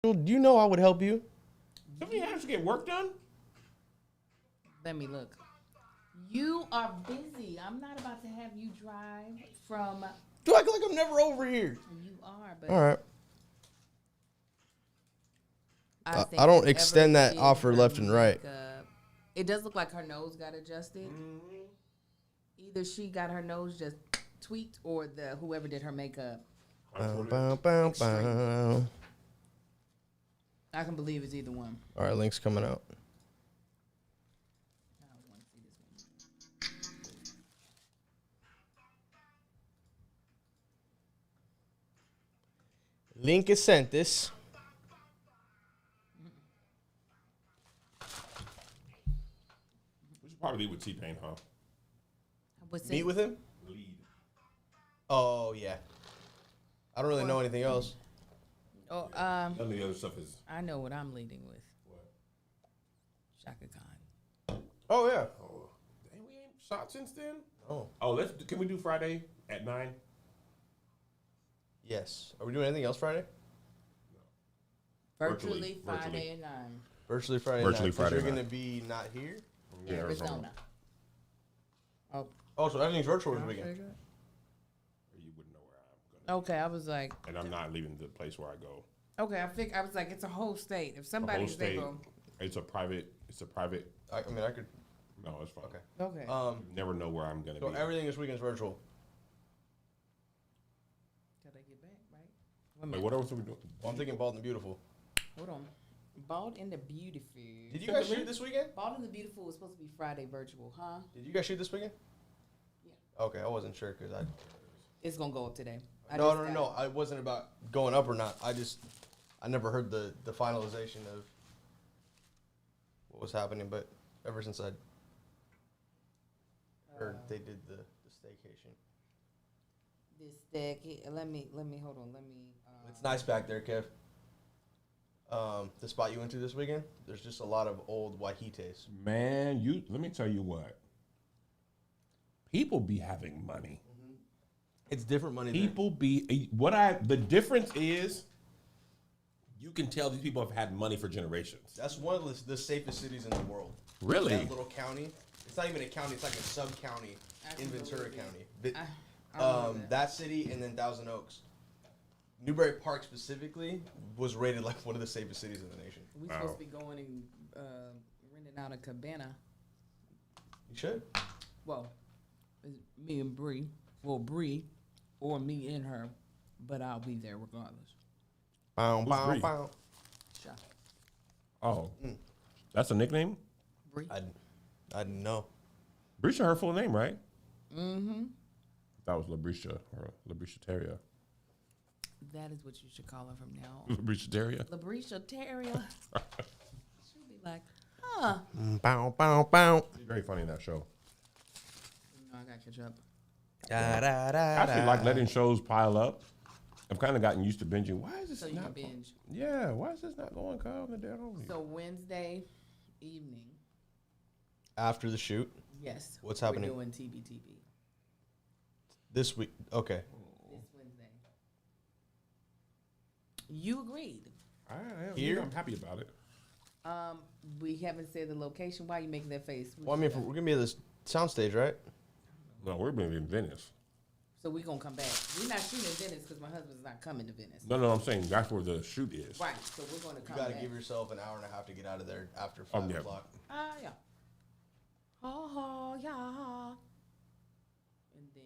Do you know I would help you? Don't we have to get work done? Let me look. You are busy. I'm not about to have you drive from. Do I act like I'm never over here? You are, but All right. think I don't whoever extend that did offer her left and right. makeup- It does look like her nose got adjusted. Either she got her nose just tweaked, or the whoever did her makeup. Bow, bow, bow, Extreme. bow. I can believe it's either one. All right, link's coming out. I don't want to see this one. Link is sent. This. We should probably leave with T-Pain, huh? What's Meet it? with him. Lead. Oh yeah. I don't really know anything else. Oh, None of the other stuff is. I know what I'm leading with. What? Shaka Khan. Oh yeah. Oh, dang, we ain't shot since then. Oh Oh, can we do Friday at 9? yes. Are we doing anything else Friday? Virtually Friday Virtually. at 9. Virtually Friday. Virtually night, 'cause Friday You're night. gonna be not here. Yeah, Arizona. Oh, Oh, so everything's virtual this weekend. You wouldn't know where I'm gonna. okay. I was like, And I'm not leaving the place where I go. okay. I was like, it's a whole state. If The whole somebody's state. able, It's a private. I mean, I could. No, it's fine. Okay. okay. You never know where I'm gonna So be. everything this weekend's virtual. Till they get back, right? Wait a Wait, minute. what else are we doing? Well, I'm thinking Bald and Beautiful. Hold on. Bald and the Beautiful. Did you guys shoot this weekend? Bald and the Beautiful was supposed to be Friday virtual, huh? Did you guys shoot this weekend? Yeah. Okay, I wasn't sure because I. It's gonna go up today. No. I wasn't about going up or not. I never heard the finalization of what was happening, but ever since I heard they did the staycation. This deck. Let me hold on. Let me. It's nice back there, Kev. The spot you went to this weekend, there's just a lot of old wahites. Man, let me tell you what. People be having money. It's different money. People be the difference is you can tell these people have had money for generations. That's one of the safest cities in the world. Really? That little county. It's not even a county. It's like a sub-county in Ventura County. But, I love that city and then Thousand Oaks. Newberry Park specifically was rated like one of the safest cities in the nation. We supposed to be going and renting out a cabana. You should. Well, it's me and Bree. Well, Bree, or me and her, but I'll be there regardless. Bow, Who's bow, Bree? bow. Shaka. Oh, that's a nickname. Bree. I didn't know. Brisha, her full name, right? Mm-hmm. That was Labrisha or Labrisha Terrier. That is what you should call her from now on. Labrisha Terrier. Labrisha Terrier. She'll be like, huh. Bow, bow, bow. She's very funny in that show. No, I gotta catch up. Da, da, da, I actually da. like letting shows pile up. I've kind of gotten used to binging. Why is this So you can not? binge. Yeah, why is this not going calm and down? So Wednesday evening, After the shoot, yes. What's happening? We're doing TBTB this week. Okay. this Wednesday. You agreed. I am. Here? I'm happy about it. We haven't said the location. Why are you making that face? Well, I mean, we're gonna be at this soundstage, right? No, we're going to be in Venice. So we're gonna come back. We're not shooting in Venice because my husband's not coming to Venice. No, I'm saying that's where the shoot is. Right. So we're gonna You come gotta back. give yourself an hour and a half to get out of there after 5 yeah. o'clock. Yeah. Yeah. And then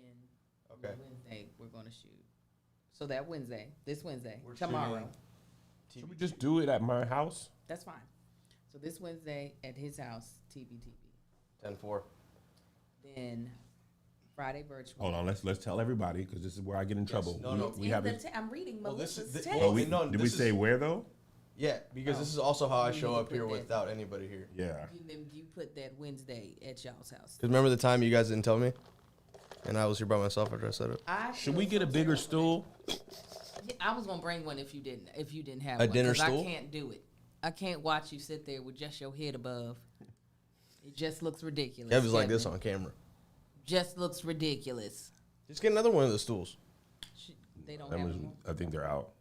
Okay. Wednesday we're gonna shoot. So that Wednesday, this Wednesday, We're tomorrow. shooting Should we just do it at my house? That's fine. So this Wednesday at his house, TBTB. 10-4. Then Friday virtual. Hold on, let's tell everybody because this is where I get in trouble. No, no. we have it. I'm reading Well, this Melissa's is- text. well, Oh, no, did we this say is- where though? Yeah, because Oh. this is also how I You need show to up put here that. without anybody here. Yeah. You put that Wednesday at y'all's house. Because remember the time you guys didn't tell me? And I was here by myself after I said it. Should we get a bigger stool? I was gonna bring one if you didn't have A one, dinner 'cause stool? I can't do it. I can't watch you sit there with just your head above. It just looks ridiculous. Kev is like this Kevin. on camera. Just looks ridiculous. Just get another one of the stools. They don't have one. I think they're out.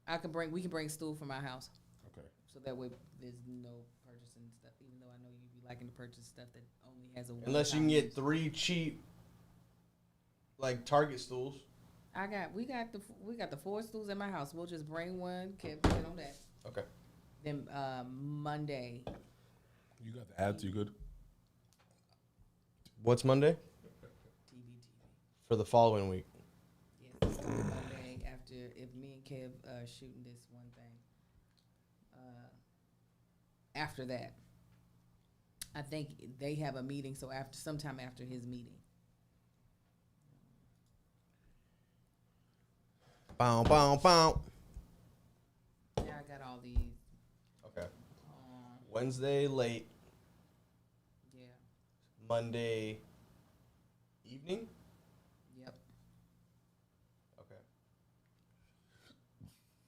We can bring stool from our house. Okay. So that way there's no purchasing stuff, even though I know you be liking to purchase stuff that only has a Unless you can one-time get use. 3 cheap, like Target stools. We got the 4 stools in my house. We'll just bring one, Kev, get on that. Okay. Then Monday. You got the ads. You good? What's Monday? TV. For the following week. Yes, it's gonna be Monday after if me and Kev shooting this one thing. After that, I think they have a meeting. So sometime after his meeting. Bow, bow, bow. Yeah, I got all these. Okay. Wednesday late, Yeah. Monday evening. Yep. Okay.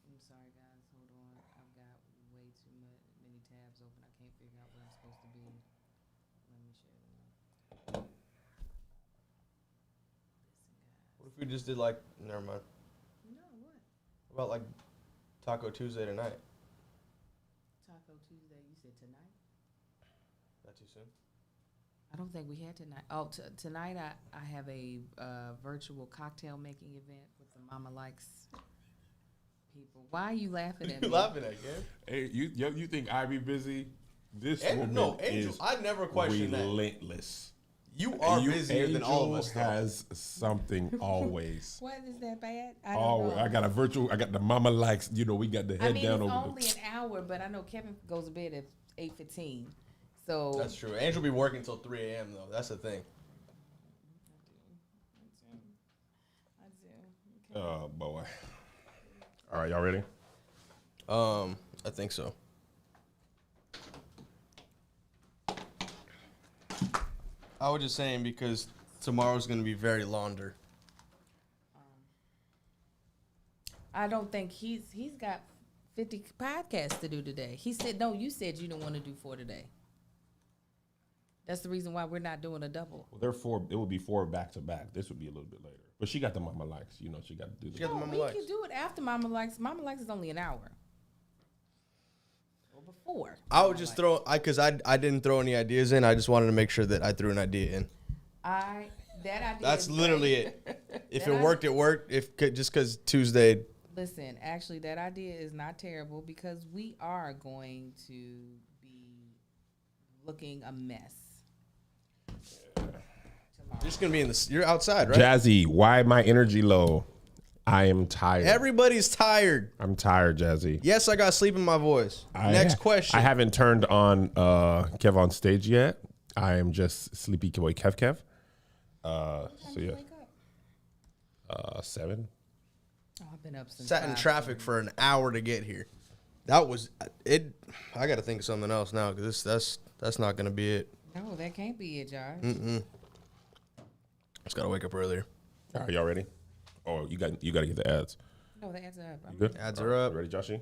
I'm sorry, guys. Hold on. I've got way too many tabs open. I can't figure out where I'm supposed to be. Let me share them. What if we just did like? Never mind. No, what? What about like Taco Tuesday tonight? Taco Tuesday. You said tonight? Not too soon. I don't think we had tonight. Oh, tonight I have a virtual cocktail making event with the Mama Likes people. Why are you laughing at You me? laughing at, Kev? Hey, you think I be busy? This woman No, Angel. is I never questioned that. relentless. You are busier than all of us. Though. Has something always. What is that bad? I Oh, don't know. I got a virtual. I got the Mama Likes. You know, we got the I head mean, down it's over. only an hour, but I know Kevin goes to bed at 8:15. So That's true. Angel be working till 3 a.m. though. That's the thing. Oh boy. All right, y'all ready? I think so. I was just saying because tomorrow's gonna be very launder. I don't think he's got 50 podcasts to do today. He said, no, you said you don't want to do 4 today. That's the reason why we're not doing a double. Well, therefore, it would be 4 back to back. This would be a little bit later. But she got the Mama Likes. You know, she got to do She got the. the No, Mama we Likes. can do it after Mama Likes. Mama Likes is only an hour. Or before. I would Mama just Likes. because I didn't throw any ideas in. I just wanted to make sure that I threw an idea in. That idea That's is literally great. it. If That it worked, it worked. Just because Tuesday. Listen, actually, that idea is not terrible because we are going to be looking a mess. Tomorrow. You're just gonna be in the. You're outside, right? Jazzy, why my energy low? I am tired. Everybody's tired. I'm tired, Jazzy. Yes, I got sleep in my voice. Next question. I haven't turned on Kev on stage yet. I am just sleepy boy Kev. So yeah, Wake up. 7. Oh, I've been up since Sat in 5, traffic for an hour to get here. That was it. I got to think of something else now because that's not gonna be it. No, that can't be it, Josh. Just gotta wake up earlier. All right, y'all ready? Oh, you got to get the ads. No, the ads are up. You good? Ads All are right, up. you ready, Joshy?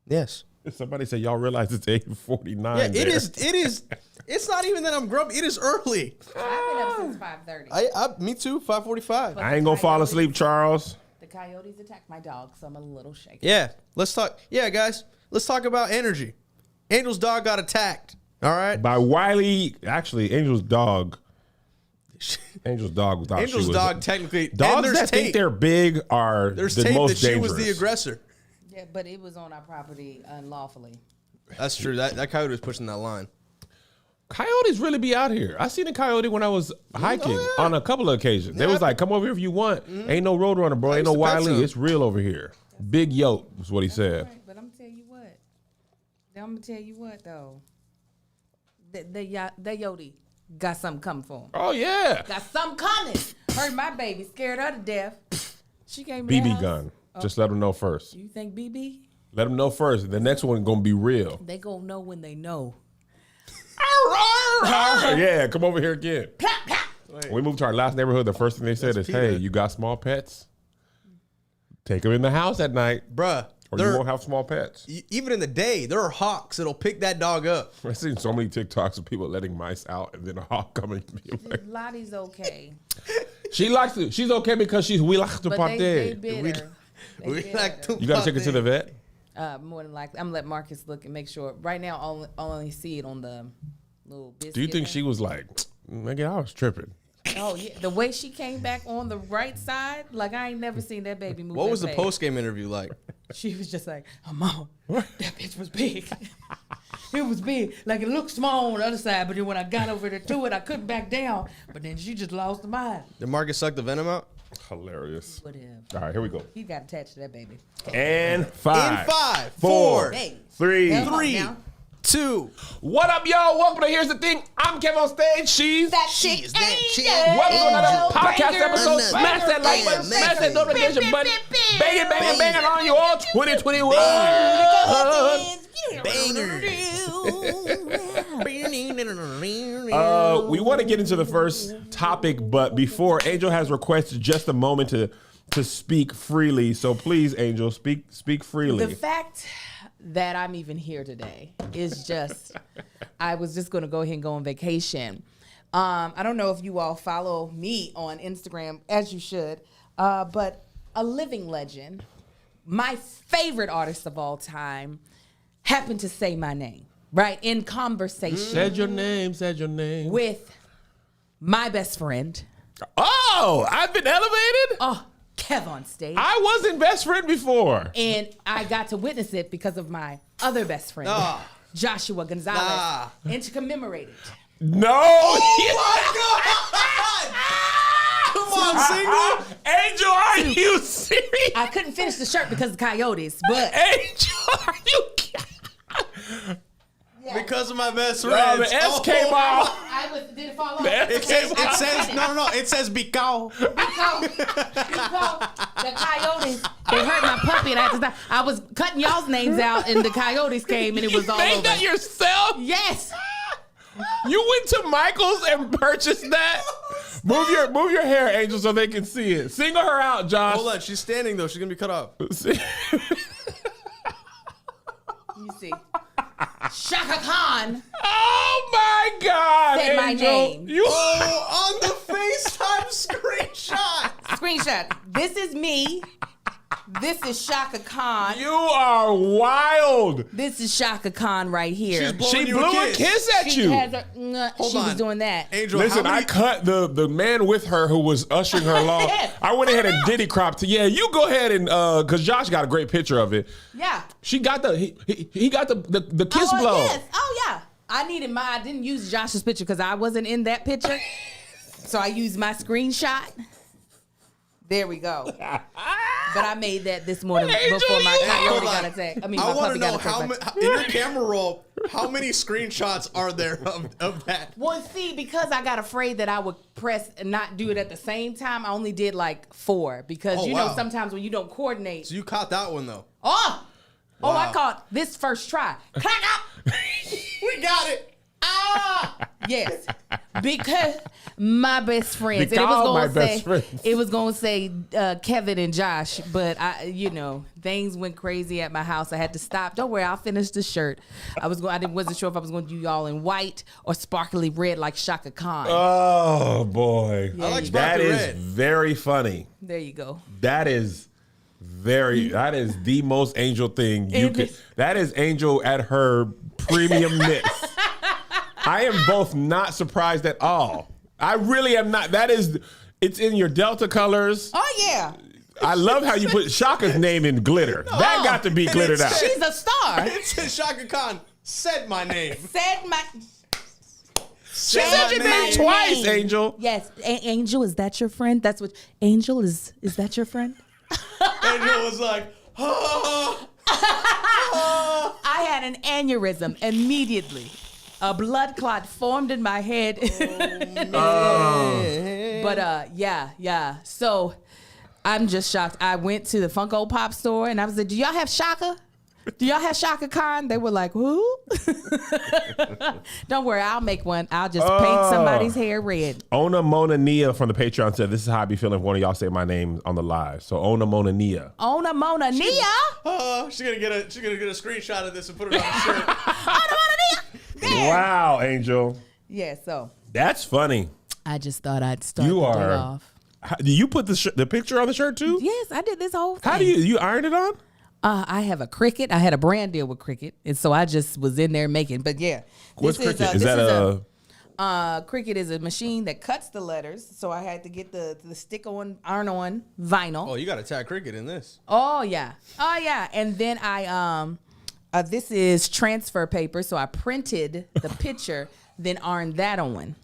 Yes. Somebody said y'all realize it's 8:49. Yeah, it is. It is. It's not even that I'm grumpy. It is early. I've been up since 5:30. Me too. 5:45. I ain't gonna fall asleep, Charles. The coyotes attacked my dog, so I'm a little shaky. Yeah. Let's talk. Yeah, guys. Let's talk about energy. Angel's dog got attacked. All right. By Wiley, actually, Angel's dog. Angel's dog thought Angel's she was dog technically. and Dogs there's that think tape. they're big are There's the tape most that she dangerous. was the aggressor. Yeah, but it was on our property unlawfully. That's true. That coyote was pushing that line. Coyotes really be out here. I seen a coyote when I was hiking Oh, yeah. on a couple of occasions. They was like, "Come over here if you want." Ain't no road runner, bro. Ain't no used to pet Wiley. some. It's real over here. Big yoke is what he said. Right, but I'm gonna tell you what. I'm gonna tell you what though. The Yodi got something coming for him. Oh yeah, Got something coming. Heard my baby scared her to death. She came. to the BB house. gun. Just let them know first. You think BB? Let them know first. The next one gonna be real. They gonna know when they know. Yeah, come over here again. When we moved to our last neighborhood, the first thing they said is, "Hey, Peter. you got small pets? Take them in the house at night, Bruh. or you there- won't have small pets." even in the day, there are hawks that'll pick that dog up. I've seen so many TikToks of people letting mice out and then a hawk coming to be like, Lottie's okay. She likes to. She's okay because she's we like to But party. they bitter. They We bitter. like to You gotta take her to the vet. More than likely, I'm gonna let Marcus look and make sure. Right now, I only see it on the little biscuit. Do you think thing. she was like, nigga, I was tripping? Oh yeah, the way she came back on the right side, like I ain't never seen that baby move. What that was the fast. post game interview like? She was just like, "Oh, mama, that bitch was big. It was big. Like it looked small on the other side, but then when I got over there to it, I couldn't back down. But then she just lost her mind. Did Marcus suck the venom out? Hilarious. Whatever. All right, here we go. He got attached to that baby. And In 5, 5, 4, 4, Hey. 3. Come on 3, now. 2. What up, y'all? Welcome to Here's the Thing. I'm Kevin on stage. She's. chick is that chick. Welcome to another podcast Banger. episode. Another Smash that like button, banger. smash that notification button. Bang it, bang it on you all 2021. We want to get into the first topic, but before, Angel has requested just a moment to speak freely. So please, Angel, speak freely. The fact that I'm even here today is just, I was just going to go ahead and go on vacation. I don't know if you all follow me on Instagram, as you should, but a living legend, my favorite artist of all time, happened to say my name, right? In conversation Said your name. with my best friend, Oh, I've been elevated? Kev on stage. I wasn't best friend before. And I got to witness it because of my other best friend, Ah. Joshua Gonzalez, Nah. and to commemorate it. No. Come on, single. Angel, are you serious? I couldn't finish the shirt because of Coyotes, but Angel, are you? Because of my best Oh, friend. the S came off. did it fall off? The S It came says, off. no. It says Bicao. Because the Coyotes, they hurt my puppy, and I had to stop. I was cutting y'all's names out, and the Coyotes came, and it was all Made over. that yourself? Yes. You went to Michael's and purchased that? Move your hair, Angel, so they can see it. Single her out, Josh. Hold on, she's standing though. She's gonna be cut off. You see. Shaka Khan Oh my God, said my Angel. name. You Oh, on the FaceTime screenshot. Screenshot. This is me. This is Shaka Khan. You are wild. This is Shaka Khan right here. She's blowing She you blew a a kiss. kiss at She you. has a, Hold she was on. doing that. Angel, Listen, how I many, cut the man with her who was ushering her along. Yes. I went ahead and diddy cropped. Yeah, you go ahead and because Josh got a great picture of it. Yeah. She got he got the kiss Oh, blow. yes. Oh, yeah. I didn't use Josh's picture because I wasn't in that picture. So I used my screenshot. There we go. But I made that this morning Angel, before my you- coyote Hold got on. attacked. I mean, I my want puppy to know got attacked. in your camera roll, how many screenshots are there of that? Well, see, because I got afraid that I would press and not do it at the same time, I only did like 4 because Oh, you know wow. sometimes when you don't coordinate. So you caught that one though. Oh, I Wow. caught this first try. Clack up. We got it. Ah, yes, because my best friends. And Because my it best friends. was gonna say Kevin and Josh, but things went crazy at my house. I had to stop. Don't worry, I'll finish the shirt. Wasn't sure if I was going to do y'all in white or sparkly red like Shaka Khan. Oh boy, I like that sparkly is red. very funny. There you go. That is that is the most Angel thing you It could. is. That is Angel at her premiumness. I am both not surprised at all. I really am not. It's in your Delta colors. Oh yeah, I love how you put Shaka's name in glitter. That got to be and glittered out. it's- she's a star. It says Shaka Khan said my name. Said my. She said your name my twice, name. Angel. Yes, Angel, is that your friend? That's what Angel is. Is that your friend? Angel was like, oh. I had an aneurysm immediately. A blood clot formed in my head. But yeah. So I'm just shocked. I went to the Funko Pop store and I was like, "Do y'all have Shaka? Do y'all have Shaka Khan?" They were like, "Who?" Don't worry, I'll make one. I'll just paint somebody's hair red. Ona Mona Nia from the Patreon said, "This is how I be feeling if one of y'all say my name on the live." So Ona Mona Nia. Ona Mona Nia. She's gonna get a screenshot of this and put it on the shirt. Ona Mona Nia. Yeah. Wow, Angel. Yeah. So That's funny. I just thought I'd start You the day are- off. Do you put the picture on the shirt too? Yes, I did this whole thing. How do you iron it on? I have a Cricut. I had a brand deal with Cricut, and so I just was in there making. But yeah, What's Cricut? Is that a Cricut is a machine that cuts the letters. So I had to get the stick on iron on vinyl. Oh, you got to tag cricket in this. Oh yeah, and then this is transfer paper. So I printed the picture, then ironed that on,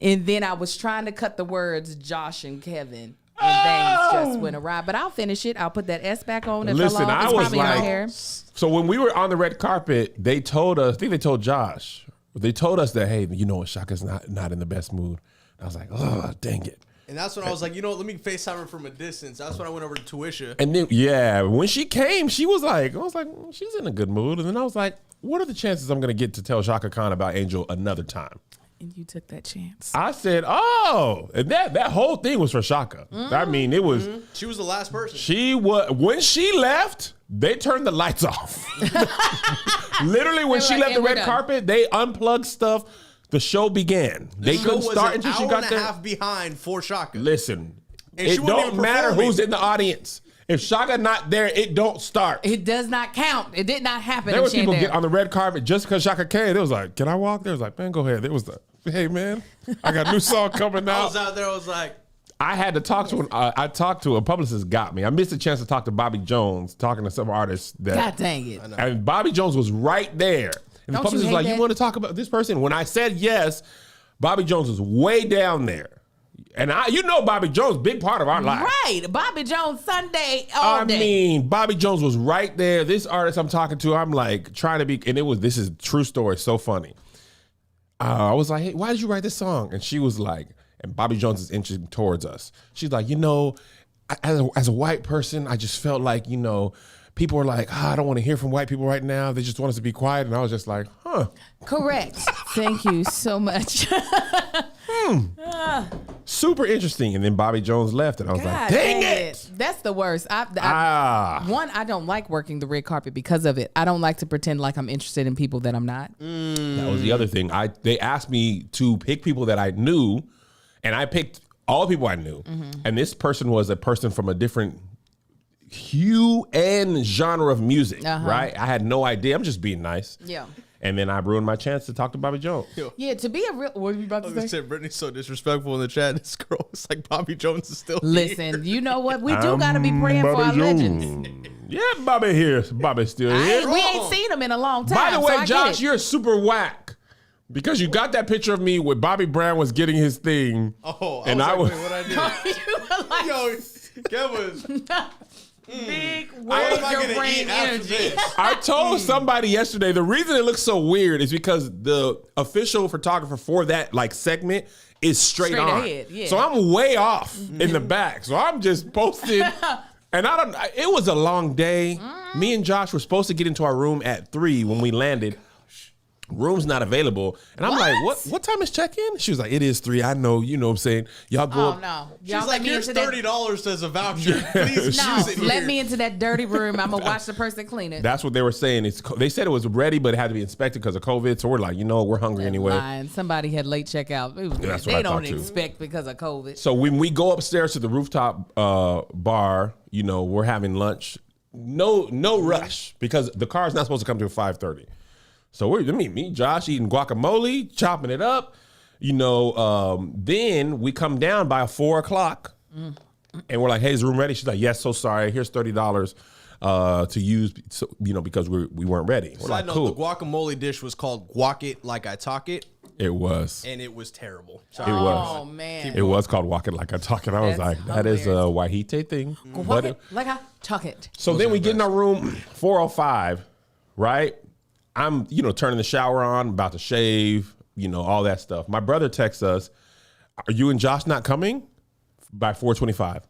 and then I was trying to cut the words Josh and Kevin. And things just went awry. But I'll finish it. I'll put that S back on. Listen, I I was probably in my like, hair. so when we were on the red carpet, they told us, I think they told Josh, they told us that, hey, you know what, Shaka's not in the best mood. I was like, oh, dang it. And that's when I was like, you know what, let me FaceTime her from a distance. That's when I went over to Tuisha. And then, yeah, when she came, she was like, I was like, she's in a good mood. And then I was like, what are the chances I'm going to get to tell Shaka Khan about Angel another time? And you took that chance. I said, oh, and that whole thing was for Shaka. I mean, it was. She was the last person. She was when she left. They turned the lights off. Literally, when she left the red carpet, they unplugged stuff. The show began. They couldn't start until she got there. Hour and a half behind for Shaka. Listen, And she it wasn't don't even matter performing. who's in the audience. If Shaka not there, it don't start. It does not count. It did not happen. There if was she ain't people there. get on the red carpet just because Shaka came. They was like, "Can I walk?" There was like, "Man, go ahead." There was the, "Hey, man, I got a new song coming I out." was out there. I was like, I had to talk to I talked to a publicist. Got me. I missed a chance to talk to Bobby Jones, talking to some artists. That, God dang it. and Bobby Jones was right there. And the Don't you publicist was hate like, that? "You want to talk about this person?" When I said yes, Bobby Jones was way down there. And Bobby Jones, big part of our life. Right. Bobby Jones Sunday all day. I mean, Bobby Jones was right there. This artist I'm talking to, I'm like trying to be, and this is a true story, so funny. I was like, hey, why did you write this song? And she was like, and Bobby Jones is inching towards us. She's like, as a white person, I just felt like, people are like, I don't want to hear from white people right now. They just want us to be quiet. And I was just like, huh. Correct. Thank you so much. Super interesting. And then Bobby Jones left, and I was like, God dang it. That's the worst. I don't like working the red carpet because of it. I don't like to pretend like I'm interested in people that I'm not. That was the other thing. They asked me to pick people that I knew, and I picked all the people I knew. And this person was a person from a different hue and genre of music, right? I had no idea. I'm just being nice. Yeah. And then I ruined my chance to talk to Bobby Jones. Yeah, to be a real... What were you about to say? said Brittany's so disrespectful in the chat. This girl is like Bobby Jones is still Listen, you know what? We do got to be praying for our legends. Yeah, Bobby here. Bobby's still here. We ain't seen him in a long time. By the way, so I Josh, get it. you're super whack. Because you got that picture of me where Bobby Brown was getting his thing. Oh, and I was like, wait, what I You were like, Yo, Kev was... big What am I your gonna brain eat after energy. this? I told somebody yesterday the reason it looks so weird is because the official photographer for that segment is straight on. ahead, yeah. So I'm way off in the back. So I'm just posted. And it was a long day. Me and Josh were supposed to get into our room at 3 when we landed. Room's not available. And I'm like, what time is check-in? She was like, it is 3. I know, you know what I'm saying. Y'all go Oh, up. no. She's Y'all like, let me here's into that... $30 as a voucher. Please No, use it let here. me into that dirty room. I'm going to watch the person clean it. That's what they were saying. They said it was ready, but it had to be inspected because of COVID. So we're like, we're hungry anyway. Lying. Somebody had late checkout. It was That's what they I don't thought, too. expect because of COVID. So when we go upstairs to the rooftop bar, we're having lunch. No rush because the car's not supposed to come till 5:30. So me, Josh eating guacamole, chopping it up. Then we come down by 4 o'clock, and we're like, "Hey, is the room ready?" She's like, "Yes, so sorry. Here's $30 to use, because we weren't ready." We're Side like, note, "Cool." the guacamole dish was called Guac It Like I Talk It, It was. and it was terrible. It was. Oh, man. It was called Walk It Like I Talk It. I was That's like, that is a Wahite thing. Walk it like I talk it. So then we get in our room, 4:05, right? I'm, turning the shower on, about to shave, all that stuff. My brother texts us, "Are you and Josh not coming?" By 4:25.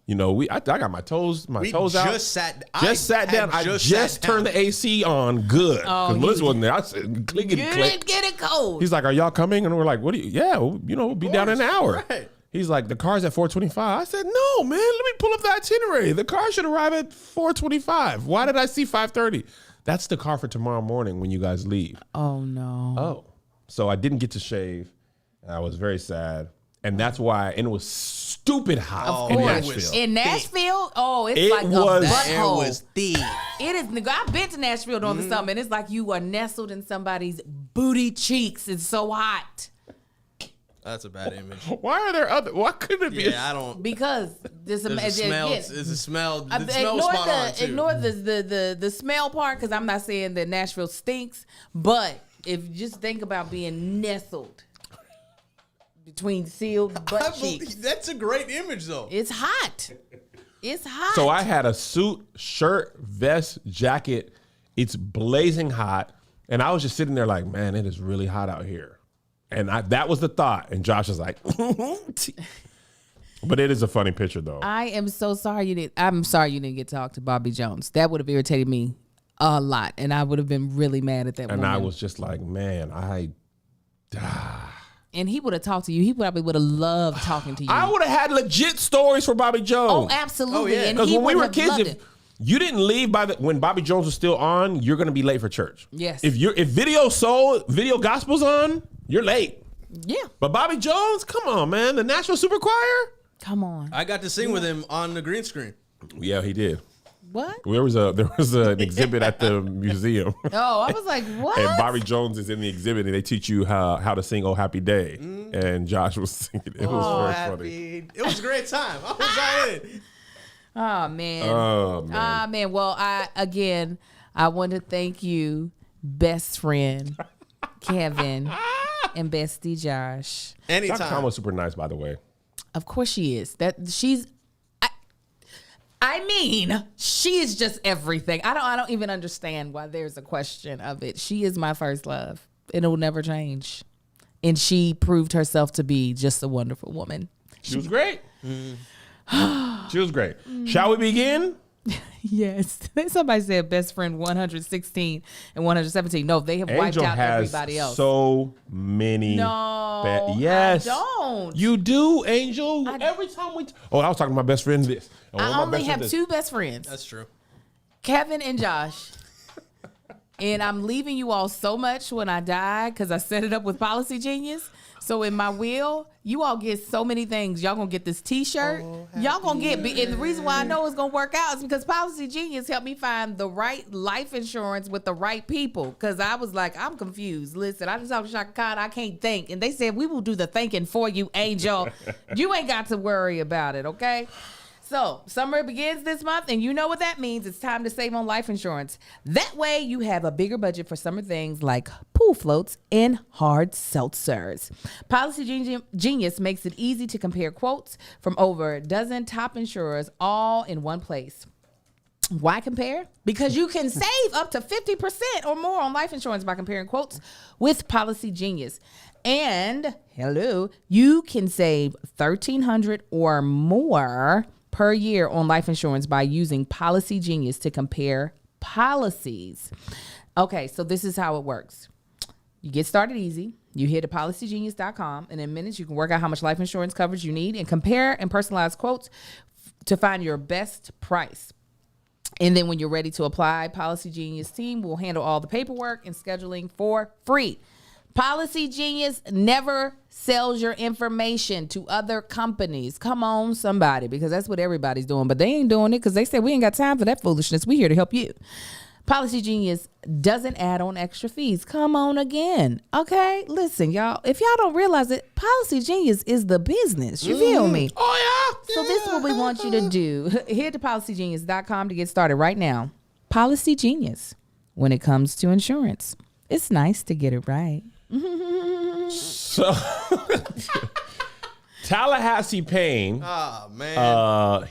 I got my toes We out. just sat down. I just turned the AC on. Good. Oh, Because Melissa wasn't there. I said, clickety click. Get it cold. He's like, "Are y'all coming?" And we're like, "What do you?" "Yeah, we'll be down in an hour." Right. He's like, "The car's at 4:25. I said, "No, man, let me pull up the itinerary. The car should arrive at 4:25. Why did I see 5:30? That's the car for tomorrow morning when you guys leave." Oh, no. Oh. So I didn't get to shave. And I was very sad. And that's why, and it was stupid hot in course. Nashville. In Nashville, it's It like a was- That air butthole. was thick. It is, nigga. I've been to Nashville during the summer, and it's like you are nestled in somebody's booty cheeks. It's so hot That's a bad image. Why are there other? Why couldn't it be? Yeah, I don't. because this There's a smell. There's a smell. The smell's ignore spot on too. ignore the smell part, because I'm not saying that Nashville stinks, but if you just think about being nestled between sealed butt cheeks, That's a great image, though. it's hot. It's hot. So I had a suit, shirt, vest, jacket. It's blazing hot, and I was just sitting there like, man, it is really hot out here. And that was the thought. And Josh was like, but it is a funny picture though. I am so sorry I'm sorry you didn't get to talk to Bobby Jones. That would have irritated me a lot, and I would have been really mad at that And woman. I was just like, man, And he would have talked to you. He probably would have loved talking to you. I would have had legit stories for Bobby Jones. Oh, absolutely. Oh, yeah. And Because he when we would were have kids, loved if it. you didn't leave when Bobby Jones was still on, you're gonna be late for church. Yes. If video gospel's on, you're late. Yeah. But Bobby Jones, come on, man, the Nashville Super Choir. Come on. I got to sing with him on the green screen. Yeah, he did. What? There was an exhibit at the museum. Oh, I was like, what? And Bobby Jones is in the exhibit, and they teach you how to sing "Oh Happy Day." And Josh was singing. It was very funny. It was a great time. I was all in. Oh, man. Oh man! Ah, man. Well, I want to thank you, best friend Kevin and bestie Josh. Dr. Anytime. Tom was super nice, by the way. Of course she is. I mean, she is just everything. I don't even understand why there's a question of it. She is my first love. And it will never change. And she proved herself to be just a wonderful woman. She was great. She was great. Shall we begin? Yes. Somebody said best friend 116 and 117. No, they have wiped Angel out has everybody else. so many. No, yes, I don't. You do, Angel. Every time I was talking to my best friend this. And one I of my only best have friends two best friends. That's true. Kevin and Josh. And I'm leaving you all so much when I die because I set it up with Policy Genius. So in my will, you all get so many things. Y'all gonna get this T-shirt. Y'all gonna get, and the reason why I know it's gonna work out is because Policy Genius helped me find the right life insurance with the right people. Because I was like, I'm confused. Listen, I just talked to Shaka Khan. I can't think, and they said we will do the thinking for you, Angel. You ain't got to worry about it, okay? So, summer begins this month, and you know what that means. It's time to save on life insurance. That way, you have a bigger budget for summer things like pool floats and hard seltzers. Policy Genius makes it easy to compare quotes from over a dozen top insurers all in one place. Why compare? Because you can save up to 50% or more on life insurance by comparing quotes with Policy Genius. And, you can save $1,300 or more per year on life insurance by using Policy Genius to compare policies. Okay, so this is how it works. You get started easy. You hit policygenius.com, and in minutes you can work out how much life insurance coverage you need and compare and personalize quotes to find your best price. And then when you're ready to apply, Policy Genius team will handle all the paperwork and scheduling for free. Policy Genius never sells your information to other companies. Come on, somebody, because that's what everybody's doing. But they ain't doing it because they said we ain't got time for that foolishness. We here to help you. Policy Genius doesn't add on extra fees. Come on again. Okay, listen, y'all. If y'all don't realize it, Policy Genius is the business. You feel me? Oh yeah. So this is what we want you to do. Head to policygenius.com to get started right now. Policy Genius. When it comes to insurance, it's nice to get it right. So Tallahassee Payne. Oh man.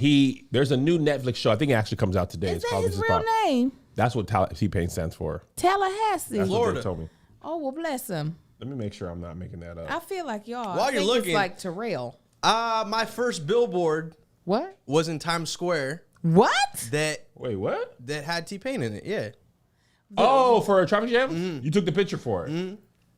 There's a new Netflix show. I think it actually comes out today. Is It's that called his This Is real Pop. name? That's what Tallahassee Payne stands for. Tallahassee. That's what Florida. they told me. Oh, well, bless him. Let me make sure I'm not making that up. I feel like y'all. While I you're think looking- it's like Terrell. My first billboard What? was in Times Square What? that Wait, what? had T-Pain in it. Yeah. Oh, for a traffic jam? You took the picture for it.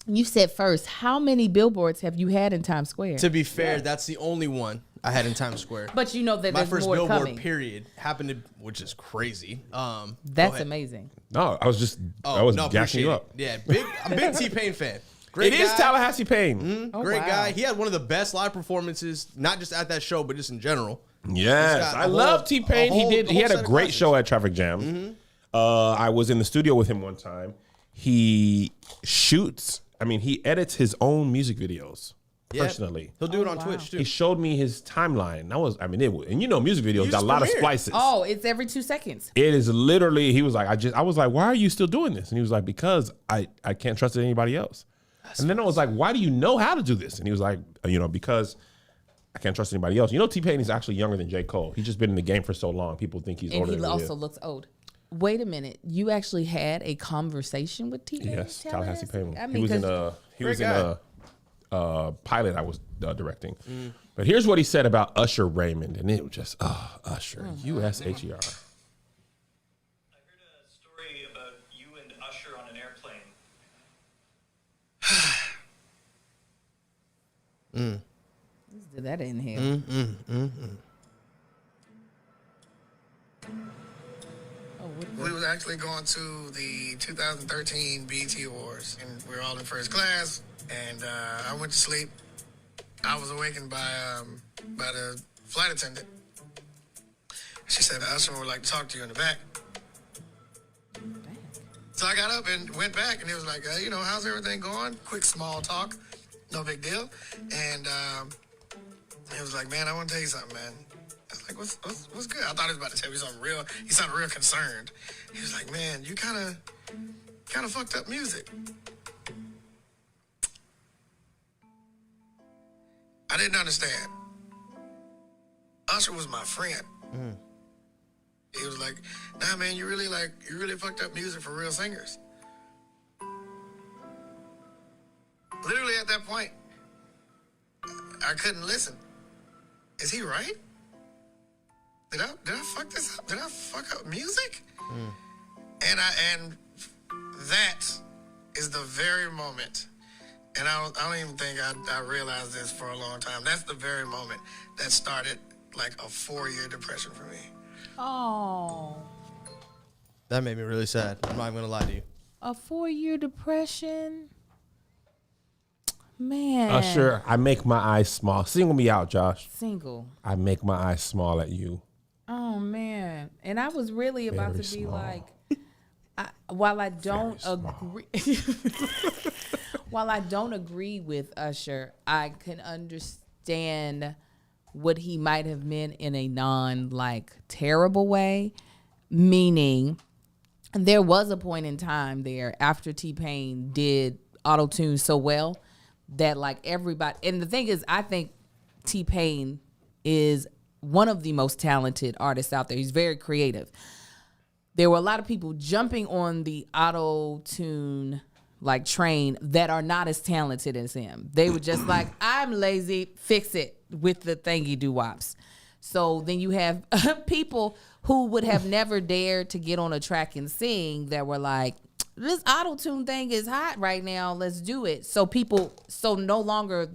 You said first, how many billboards have you had in Times Square? To be fair, that's the only one I had in Times Square. But you know that My there's first more billboard coming. period happened to, which is crazy. That's go ahead. amazing. No, I was Oh, gassing appreciate you it. up. Yeah, I'm a big T-Pain fan. Great It is guy. Tallahassee Payne. Oh, Great wow. guy. He had one of the best live performances, not just at that show, but just in general. Yes, got I a love whole- T-Pain. a He whole- did. a He whole had set a of great classics. show at Traffic Jam. I was in the studio with him one time. He shoots. I mean, he edits his own music videos personally. He'll do it Oh, on wow. Twitch too. He showed me his timeline. And you know, music videos Use got a lot of Premiere. splices. Oh, it's every 2 seconds. It is literally. He was like, I was like, why are you still doing this? And he was like, because I can't trust anybody else. And then I was like, why do you know how to do this? And he was like, because I can't trust anybody else. You know, T-Pain is actually younger than J. Cole. He's just been in the game for so long. People think he's And older he than he also is. looks old. Wait a minute. You actually had a conversation with T-Pain? Yes, Tallahassee Payne. I he mean, was in 'cause a pilot I was directing. But here's what he said about Usher Raymond, and it was just Usher, USHER. I heard a story about you and Usher on an airplane. let's do that in here. Oh, what We was actually going to the 2013 BET Awards, and we were all in first class. And I went to sleep. I was awakened by the flight attendant. She said, "Usher would like to talk to you in the back." So I got up and went back, and it was like, how's everything going? Quick small talk, no big deal. And it was like, man, I want to tell you something, man. I was like, what's good? I thought he was about to tell me something real. He sounded real concerned. He was like, man, you kind of fucked up music. I didn't understand. Usher was my friend. He was like, nah, man, you really fucked up music for real singers. Literally at that point, I couldn't listen. Is he right? Did I fuck this up? Did I fuck up music? And that is the very moment. And I don't even think I realized this for a long time. That's the very moment that started like a 4-year depression for me. Oh, That made me really sad. I'm not even gonna lie to you. a 4-year depression? Man. Usher, I make my eyes small. Single me out, Josh. Single. I make my eyes small at you. Oh, man. And I was really about Very to be small. like, while I don't Very small. agree, while I don't agree with Usher, I can understand what he might have meant in a terrible way. Meaning, there was a point in time there after T-Pain did auto-tune so well that everybody, and the thing is, I think T-Pain is one of the most talented artists out there. He's very creative. There were a lot of people jumping on the auto-tune train that are not as talented as him. They were just like, I'm lazy, fix it with the thingy doo-wops. So then you have people who would have never dared to get on a track and sing that were like, this auto-tune thing is hot right now, let's do it. So no longer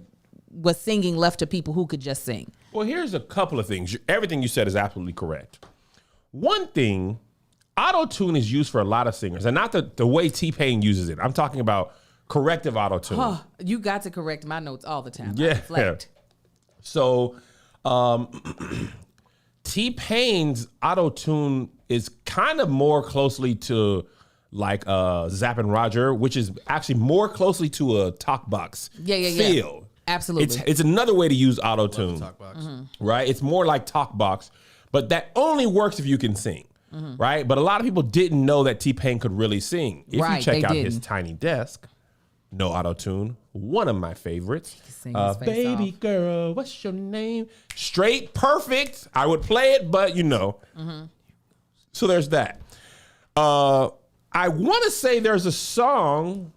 was singing left to people who could just sing. Well, here's a couple of things. Everything you said is absolutely correct. One thing, auto-tune is used for a lot of singers, and not the way T-Pain uses it. I'm talking about corrective auto-tune. Oh, you got to correct my notes all the time. Yeah. I reflect. So, T-Pain's auto-tune is kind of more closely to Zapp and Roger, which is actually more closely to a talk box Yeah. feel. Absolutely. It's another way to use auto-tune, Talk box. right? It's more like talk box, but that only works if you can sing, right? But a lot of people didn't know that T-Pain could really sing. If Right, you check they out his didn't. Tiny Desk, no auto-tune, one of my favorites. sing his face Baby off. girl, what's your name? Straight perfect. I would play it, but So there's that. I want to say there's a song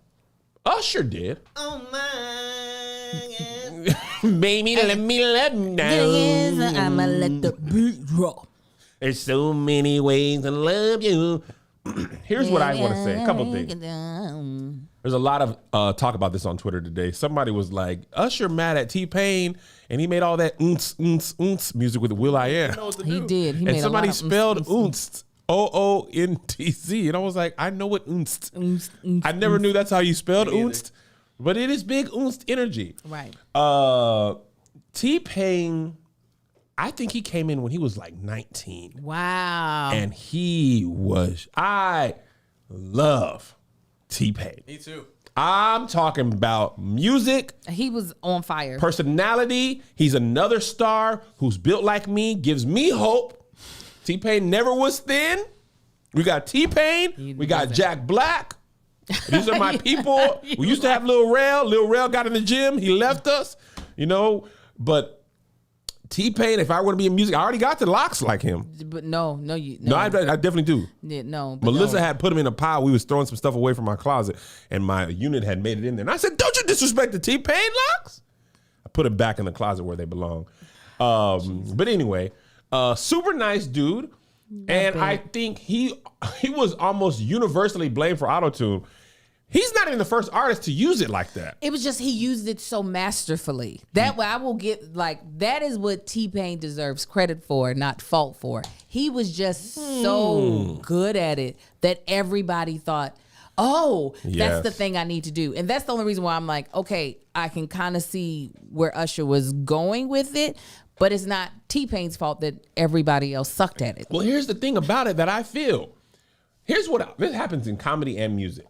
Usher did. Oh my. Baby, let me know. I'ma let the beat roll. There's so many ways to love you. Here's what I want to say. A couple things. There's a lot of talk about this on Twitter today. Somebody was like, Usher mad at T-Pain, and he made all that music with Will.i.am. He did. He And made somebody a lot of spelled oonst, OONTZ. And I was like, I know what oonst. I never knew that's how you spelled Me neither. oonst. but it is big oomph energy. Right. T-Pain, I think he came in when he was like 19. Wow. And I love T-Pain. Me too. I'm talking about music, He was on fire. personality. He's another star who's built like me, gives me hope. T-Pain never was thin. We got T-Pain. We got Jack Black. These are my people. We used to have Lil Rel. Lil Rel got in the gym. He left us, but T-Pain, if I were to be in music, I already got the locks like him. But no. No, I definitely do. Yeah, no. But Melissa no. had put him in a pile. We was throwing some stuff away from my closet, and my unit had made it in there. And I said, "Don't you disrespect the T-Pain locks?" I put them back in the closet where they belong. But anyway, super nice dude, and I think he was almost universally blamed for auto-tune. He's not even the first artist to use it like that. It was just he used it so masterfully. That way I will get that is what T-Pain deserves credit for, not fault for. He was just so good at it that everybody thought, oh, that's the thing I need to do. And that's the only reason why I'm like, okay, I can kind of see where Usher was going with it, but it's not T-Pain's fault that everybody else sucked at it. Well, here's the thing about it that I feel. This happens in comedy and music.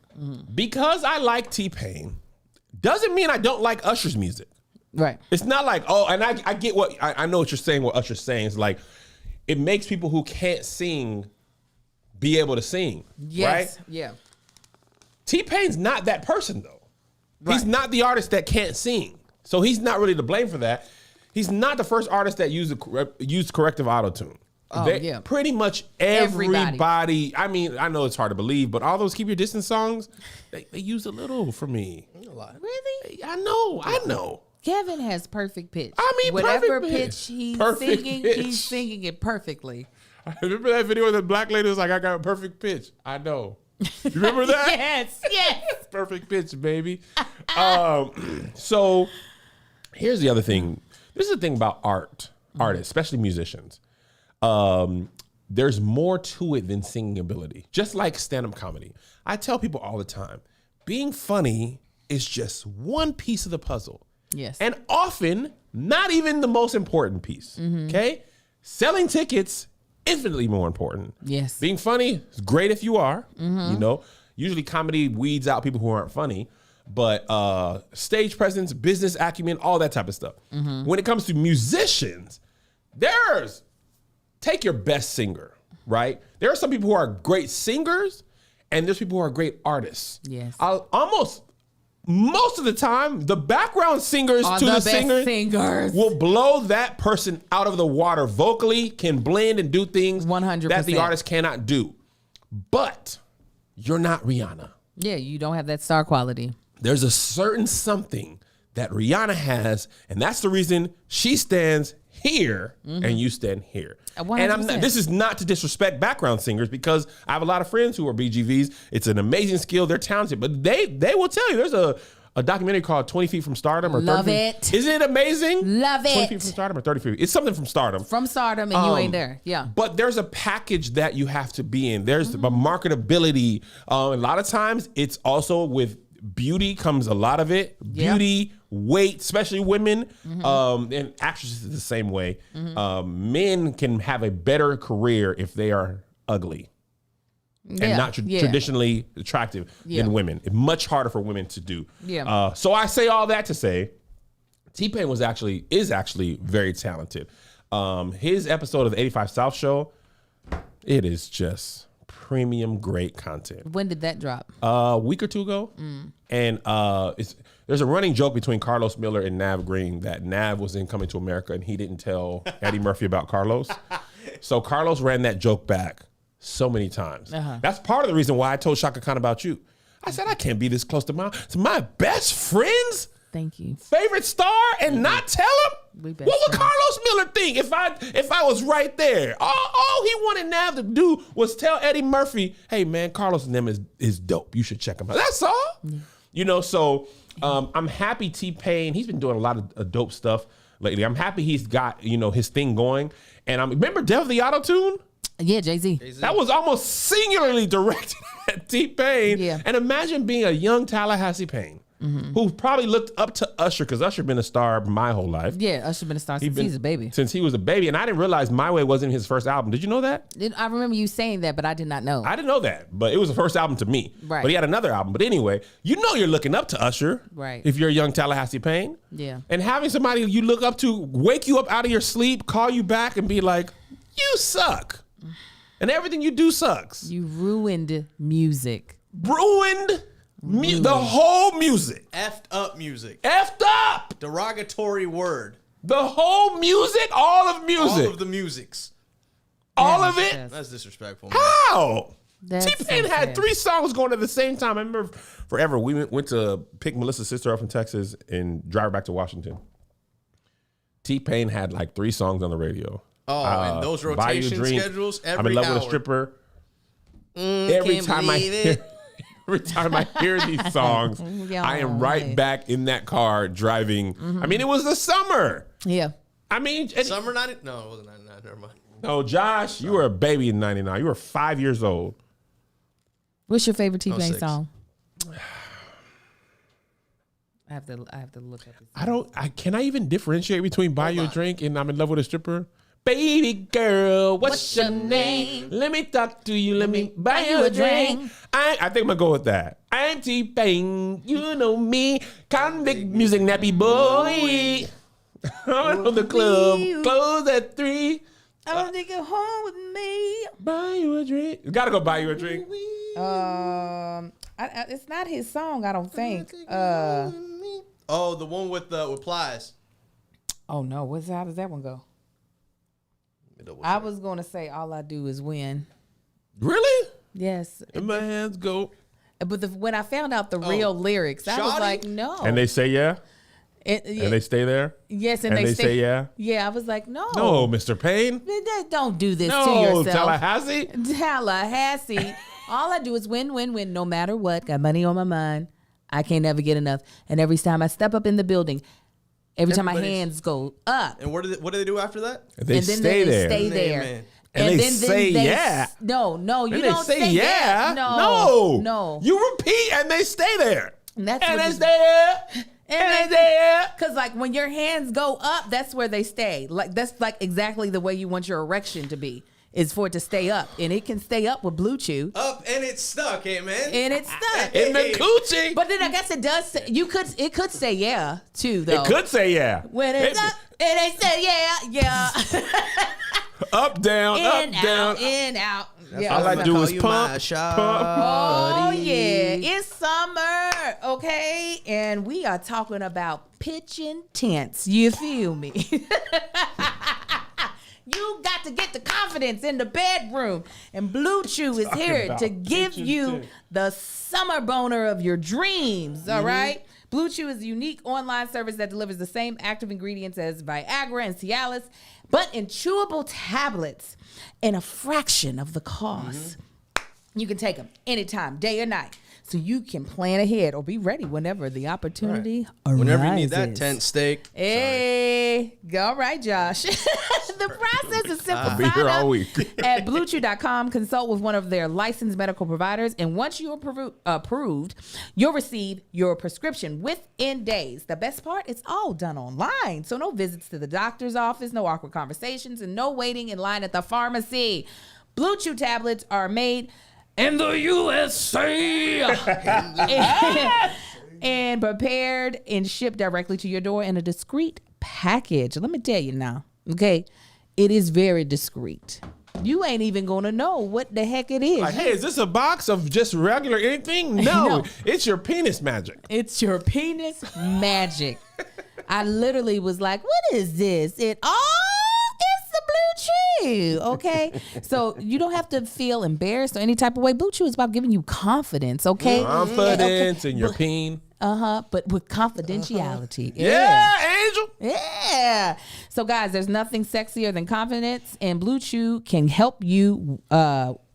Because I like T-Pain, doesn't mean I don't like Usher's music. Right. It's not like, and I get I know what you're saying, what Usher's saying. It's like, it makes people who can't sing be able to sing, Yes. right? Yeah. T-Pain's not that person, though. He's Right. not the artist that can't sing. So he's not really to blame for that. He's not the first artist that used corrective auto-tune. Oh, yeah. Pretty much Everybody. everybody. I mean, I know it's hard to believe, but all those Keep Your Distance songs, they use a little for me. A lot. Really? I know. Kevin has perfect pitch. I mean, whatever perfect pitch. he's Perfect singing, pitch. he's singing it perfectly. I remember that video where the black lady was like, I got a perfect pitch. I know. You remember that? Yes. Perfect pitch, baby. So here's the other thing. This is the thing about artists, especially musicians. There's more to it than singing ability. Just like stand-up comedy. I tell people all the time, being funny is just one piece of the puzzle. Yes. And often not even the most important piece. Okay? Selling tickets, infinitely more important. Yes. Being funny is great if you are. Usually comedy weeds out people who aren't funny. But stage presence, business acumen, all that type of stuff. When it comes to musicians, take your best singer, right? There are some people who are great singers, and there's people who are great artists. Yes. Most of the time, the background singers Are to the best singers will blow that person out of the water vocally, can blend and do things 100%. that the artist cannot do. But you're not Rihanna. Yeah, you don't have that star quality. There's a certain something that Rihanna has, and that's the reason she stands here and you stand here. 100%. And this is not to disrespect background singers, because I have a lot of friends who are BGVs. It's an amazing skill. They're talented, but they will tell you there's a documentary called 20 Feet from Stardom or Love 30 it. Feet. Isn't it amazing? Love 20 it. Feet from Stardom or 30 Feet. It's something from Stardom. From Stardom, and you ain't there. Yeah. But there's a package that you have to be in. There's a marketability. A lot of times it's also with beauty comes a lot of it. Yeah. Beauty, weight, especially women, and actresses the same way. Men can have a better career if they are ugly and not traditionally attractive than women. It's much harder for women to do. Yeah. So I say all that to say, T-Pain is actually very talented. His episode of the 85 South show, it is just premium great content. When did that drop? A week or two ago. And there's a running joke between Carlos Miller and Nav Green that Nav was in Coming to America and he didn't tell Eddie Murphy about Carlos. So Carlos ran that joke back so many times. That's part of the reason why I told Shaka Khan about you. I said, I can't be this close to my best friend's Thank you. favorite star and not tell him? We What best would friends. Carlos Miller think if I was right there? All he wanted Nav to do was tell Eddie Murphy, hey man, Carlos and them is dope. You should check him out. That's all. So I'm happy T-Pain, he's been doing a lot of dope stuff lately. I'm happy he's got, his thing going. And remember Dev the Auto-Tune? Yeah, Jay-Z. That was almost singularly directed at T-Pain. Yeah. And imagine being a young Tallahassee Payne. who probably looked up to Usher because Usher been a star my whole life. Yeah, Usher been a star since he's a baby. Since he was a baby. And I didn't realize My Way wasn't his first album. Did you know that? I remember you saying that, but I did not know. I didn't know that, but it was the first album to me. Right. But he had another album. But anyway, you know you're looking up to Usher. Right. If you're a young Tallahassee Payne. Yeah. And having somebody you look up to wake you up out of your sleep, call you back and be like, you suck. And everything you do sucks. You ruined music. Ruined the whole music. Effed up music. Effed up. Derogatory word. The whole music, all of music. All of the musics. All That of is it. just- That's disrespectful, man. How? That's T-Pain so had sad. 3 songs going at the same time. I remember forever. We went to pick Melissa's sister up from Texas and drive her back to Washington. T-Pain had like 3 songs on the radio. Oh, and those Buy You a rotation Drink, schedules every I'm in love with a hour. stripper. Can't believe it. Every time I hear these songs, I am right back in that car driving. I mean, it was the summer. Yeah. I mean, and- Summer 90? No, it wasn't 99. Never mind. no, Josh, you were a baby in '99. You were 5 years old. What's your favorite T-Pain 06. song? I have to look up his Can I even differentiate between Buy You a Drink and I'm in love with a stripper? Baby girl, what's your name? Let me talk to you. Let me buy you a drink. I think I'm gonna go with that. I'm T-Pain. You know me. Convict music nappy boy. I'm at the club. Close at 3. I don't think you're home with me. Buy you a drink. You gotta go buy you a drink. It's not his song, I don't think. Oh, the one with Plies. Oh no, how does that one go? I was gonna say All I Do Is Win. Really? Yes, And my hands go. but when I found out the real lyrics, I was Shawty? like, no. And they say yeah? yeah, And they stay there? yes, And they say yeah? Yeah, I was like, no, No, Mr. Payne. Don't do this to No, yourself. Tallahassee. Tallahassee. All I do is win, win, win, no matter what. Got money on my mind. I can't never get enough. And every time I step up in the building, every time my Everybody's- hands go up, And what do they do after that? They and then stay they there. stay there. Amen. And they say yeah. No, you And don't they say yeah. yeah. No. You repeat and they stay there. And that's And what it's you- there. And it's there. Cause like when your hands go up, that's where they stay. Like that's like exactly the way you want your erection to be. Is for it to stay up, and it can stay up with Blue Chew, Up and it's stuck, hey man. and it's stuck. In the coochie. But then I guess it does. It could say yeah too though. It could say yeah. When it's up, and they say yeah. Up, down, In, up, down. out, in, out. Yeah. All I do Call is you pump, my shawty. Oh yeah, it's summer, okay, and we are talking about pitching tents. You feel me? You got to get the confidence in the bedroom, and Blue Chew is here about to give pitching you tents. the summer boner of your dreams. All right. Blue Chew is a unique online service that delivers the same active ingredients as Viagra and Cialis, but in chewable tablets in a fraction of the cost. You can take them anytime, day or night, so you can plan ahead or be ready whenever the opportunity arises. Whenever you need that tent steak. Hey, all right, Josh. The process is simple. I'll be Sign here up all week. at BlueChew.com. Consult with one of their licensed medical providers, and once you're approved, you'll receive your prescription within days. The best part, it's all done online, so no visits to the doctor's office, no awkward conversations, and no waiting in line at the pharmacy. Blue Chew tablets are made in the USA and prepared and shipped directly to your door in a discreet package. Let me tell you now, okay? It is very discreet. You ain't even gonna know what the heck it is. Like, hey, is this a box of just regular anything? No, No. it's your penis magic. It's your penis magic. I literally was like, what is this? It's the Blue Chew, okay? So you don't have to feel embarrassed or any type of way. Blue Chew is about giving you confidence, okay? Confidence in your peen. But with confidentiality. Yeah, Angel. Yeah. So guys, there's nothing sexier than confidence, and Blue Chew can help you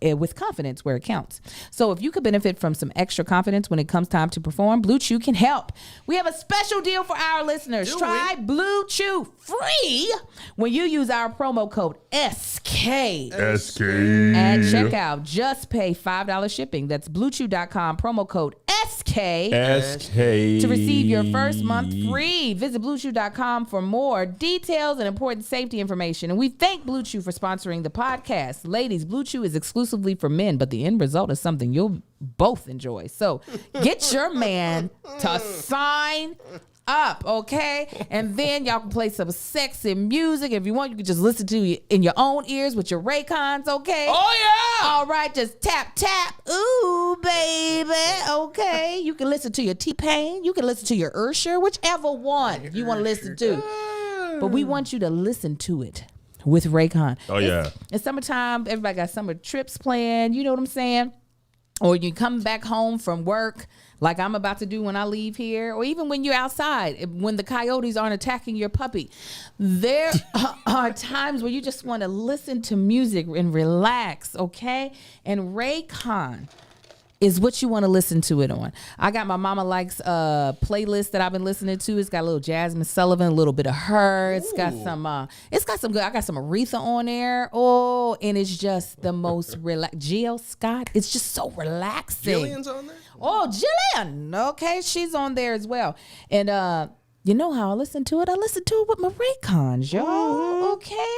with confidence where it counts. So if you could benefit from some extra confidence when it comes time to perform, Blue Chew can help. We have a special deal for our listeners. Try Blue Chew free when you use our promo code SK. SK. At checkout, just pay $5 shipping. That's bluechew.com, promo code SK. SK. To receive your first month free. Visit bluechew.com for more details and important safety information. And we thank Blue Chew for sponsoring the podcast. Ladies, Blue Chew is exclusively for men, but the end result is something you'll both enjoy. So get your man to sign up, okay? And then y'all can play some sexy music. If you want, you can just listen to it in your own ears with your Raycons, okay? Oh, yeah. All right, just tap, tap. Ooh, baby, okay? You can listen to your T-Pain. You can listen to your Usher, whichever one you want to listen to. But we want you to listen to it with Raycon. Oh, yeah. It's summertime. Everybody got summer trips planned. You know what I'm saying? Or you come back home from work like I'm about to do when I leave here, or even when you're outside, when the coyotes aren't attacking your puppy. There are times where you just want to listen to music and relax, okay? And Raycon is what you want to listen to it on. I got my Mama Likes playlist that I've been listening to. It's got a little Jasmine Sullivan, a little bit of her. It's got some good. I got some Aretha on there. Oh, and it's just the most relaxed. Jill Scott. It's just so relaxing. Jillian's on there? Oh, Jillian. Okay, she's on there as well. And you know how I listen to it? I listen to it with my Raycons, y'all. Okay.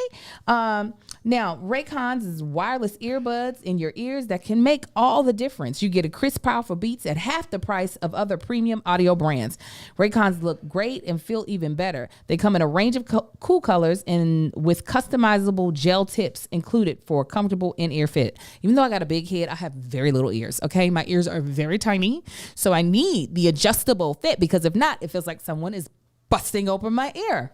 Now, Raycons is wireless earbuds in your ears that can make all the difference. You get a crisp, powerful beats at half the price of other premium audio brands. Raycons look great and feel even better. They come in a range of cool colors and with customizable gel tips included for a comfortable in-ear fit. Even though I got a big head, I have very little ears, okay? My ears are very tiny, so I need the adjustable fit because if not, it feels like someone is busting open my ear.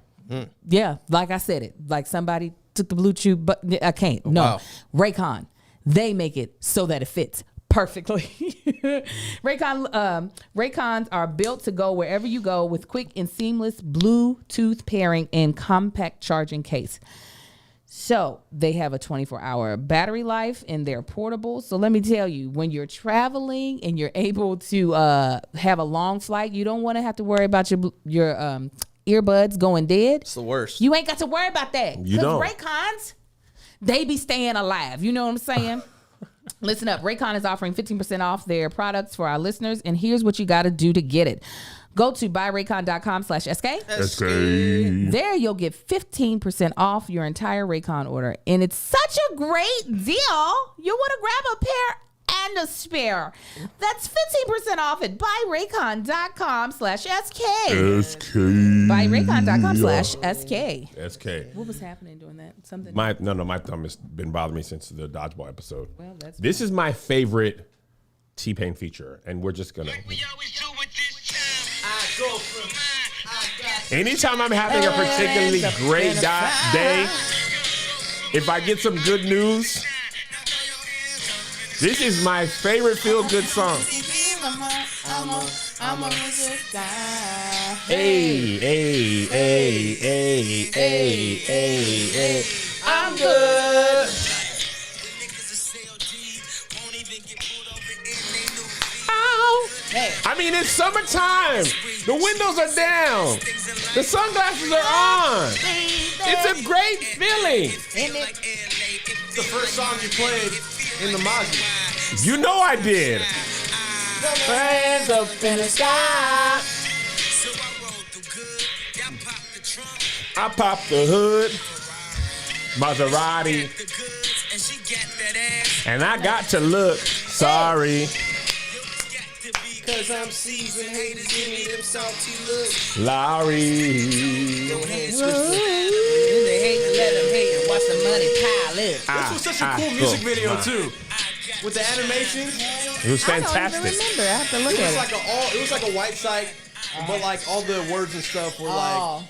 Yeah, like I said it. Like somebody took the Blue Chew, but I can't. No. Wow. Raycon, they make it so that it fits perfectly. Raycons are built to go wherever you go with quick and seamless Bluetooth pairing and compact charging case. So they have a 24-hour battery life and they're portable. So let me tell you, when you're traveling and you're able to have a long flight, you don't want to have to worry about your earbuds going dead. It's the worst. You ain't got to worry about that. You don't. Raycons, they be staying alive. You know what I'm saying? Listen up. Raycon is offering 15% off their products for our listeners. And here's what you got to do to get it. Go to buyraycon.com/SK. SK. There you'll get 15% off your entire Raycon order. And it's such a great deal. You want to grab a pair and a spare. That's 15% off at buyraycon.com/SK. SK. Buyraycon.com/SK. SK. What was happening during that? Something. My thumb has been bothering me since the dodgeball episode. Well, that's This is my favorite T-Pain feature, and we're just gonna. Anytime I'm having a particularly great day, if I get some good news, this is my favorite feel-good song. Hey, hey, hey, hey, hey, hey, hey. I'm good. I mean, it's summertime. The windows are down. The sunglasses are on. It's a great feeling. It's the first song you played in the Mozzie. You know I did. Hands up in the sky. I popped the hood, Maserati, and I got to look sorry. Cause I'm seasoned, haters give me them salty looks. Lowry. Go ahead, switch to They hate to let them hate and watch the money pile up. This was such a cool music video too. With the animation, It was I don't fantastic. even remember. I have to look it at was it. like it was like a white site, but like all the words and stuff were like. Oh,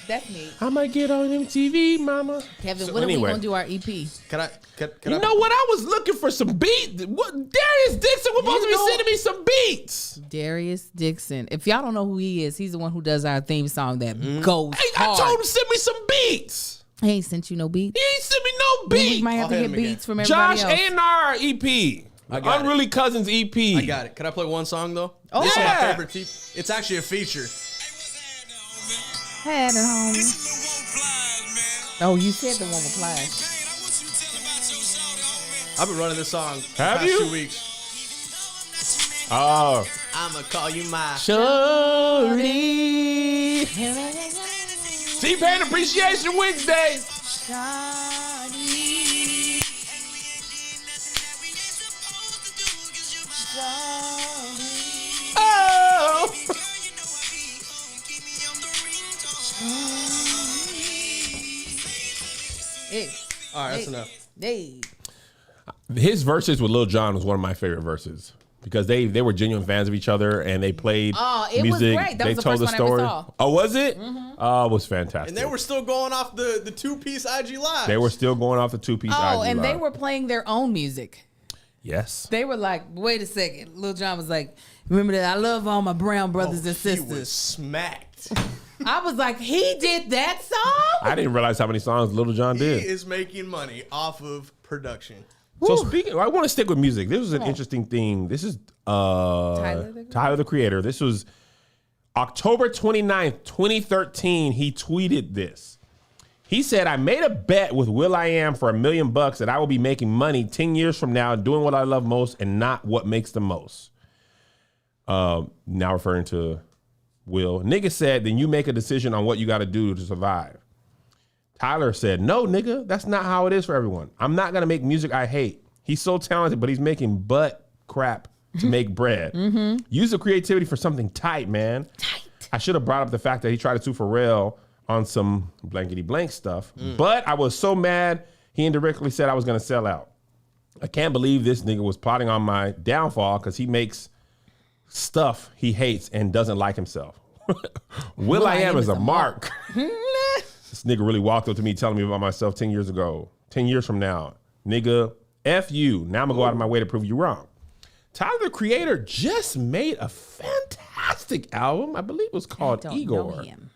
that's neat. I might get on MTV, mama. Kevin, So when are anyway. we gonna do our EP? Can I? You know what? I was looking for some beats. What? Darius Dixon was supposed to be sending me some beats. Darius Dixon. If y'all don't know who he is, he's the one who does our theme song that goes Hey, I hard. told him to send me some beats. He ain't sent you no beat. He ain't sent me no no We beat. might have to I'll hit hit him again. beats from everybody Josh else. A&R EP. I got it. Unruly Cousins EP. I got it. Can I play one song though? Oh, This is yeah. my favorite. It's actually a feature. Had it home. Oh, you said the one with Plies. I've been running this song the Have past you? 2 weeks. Oh. I'ma call you my. Shorty. T-Pain Appreciation Wednesday. Oh. Hey, All right, that's enough. hey. His verses with Lil Jon was one of my favorite verses because they were genuine fans of each other and they played Oh, it was music. great. That They was the told first the one I ever story. saw. Oh, was it? Oh, it was fantastic. And they were still going off the 2-piece IG live. They were still going off the 2-piece. Oh, IG and they Live. were playing their own music. Yes. They were like, wait a second. Lil Jon was like, remember that? I love all my brown brothers and He was sisters. smacked. I was like, he did that song? I didn't realize how many songs Lil Jon He did. is making money off of production. So speaking, I want to stick with music. This was an interesting thing. This is Tyler the Creator. This was October 29th, 2013. He tweeted this. He said, I made a bet with will.i.am for $1 million that I will be making money 10 years from now doing what I love most and not what makes the most. Now referring to Will. Nigga said, then you make a decision on what you got to do to survive. Tyler said, no, nigga, that's not how it is for everyone. I'm not going to make music I hate. He's so talented, but he's making butt crap to make bread. Use the creativity for something tight, man. Tight. I should have brought up the fact that he tried to sue Pharrell on some blankety blank stuff, but I was so mad he indirectly said I was going to sell out. I can't believe this nigga was plotting on my downfall because he makes stuff he hates and doesn't like himself. will.i.am is a mark. This nigga really walked up to me telling me about myself 10 years ago. 10 years from now. Nigga, F you. Now I'm going to go out of my way to prove you wrong. Tyler, the Creator, just made a fantastic album. I believe it was called Don't Igor. know him.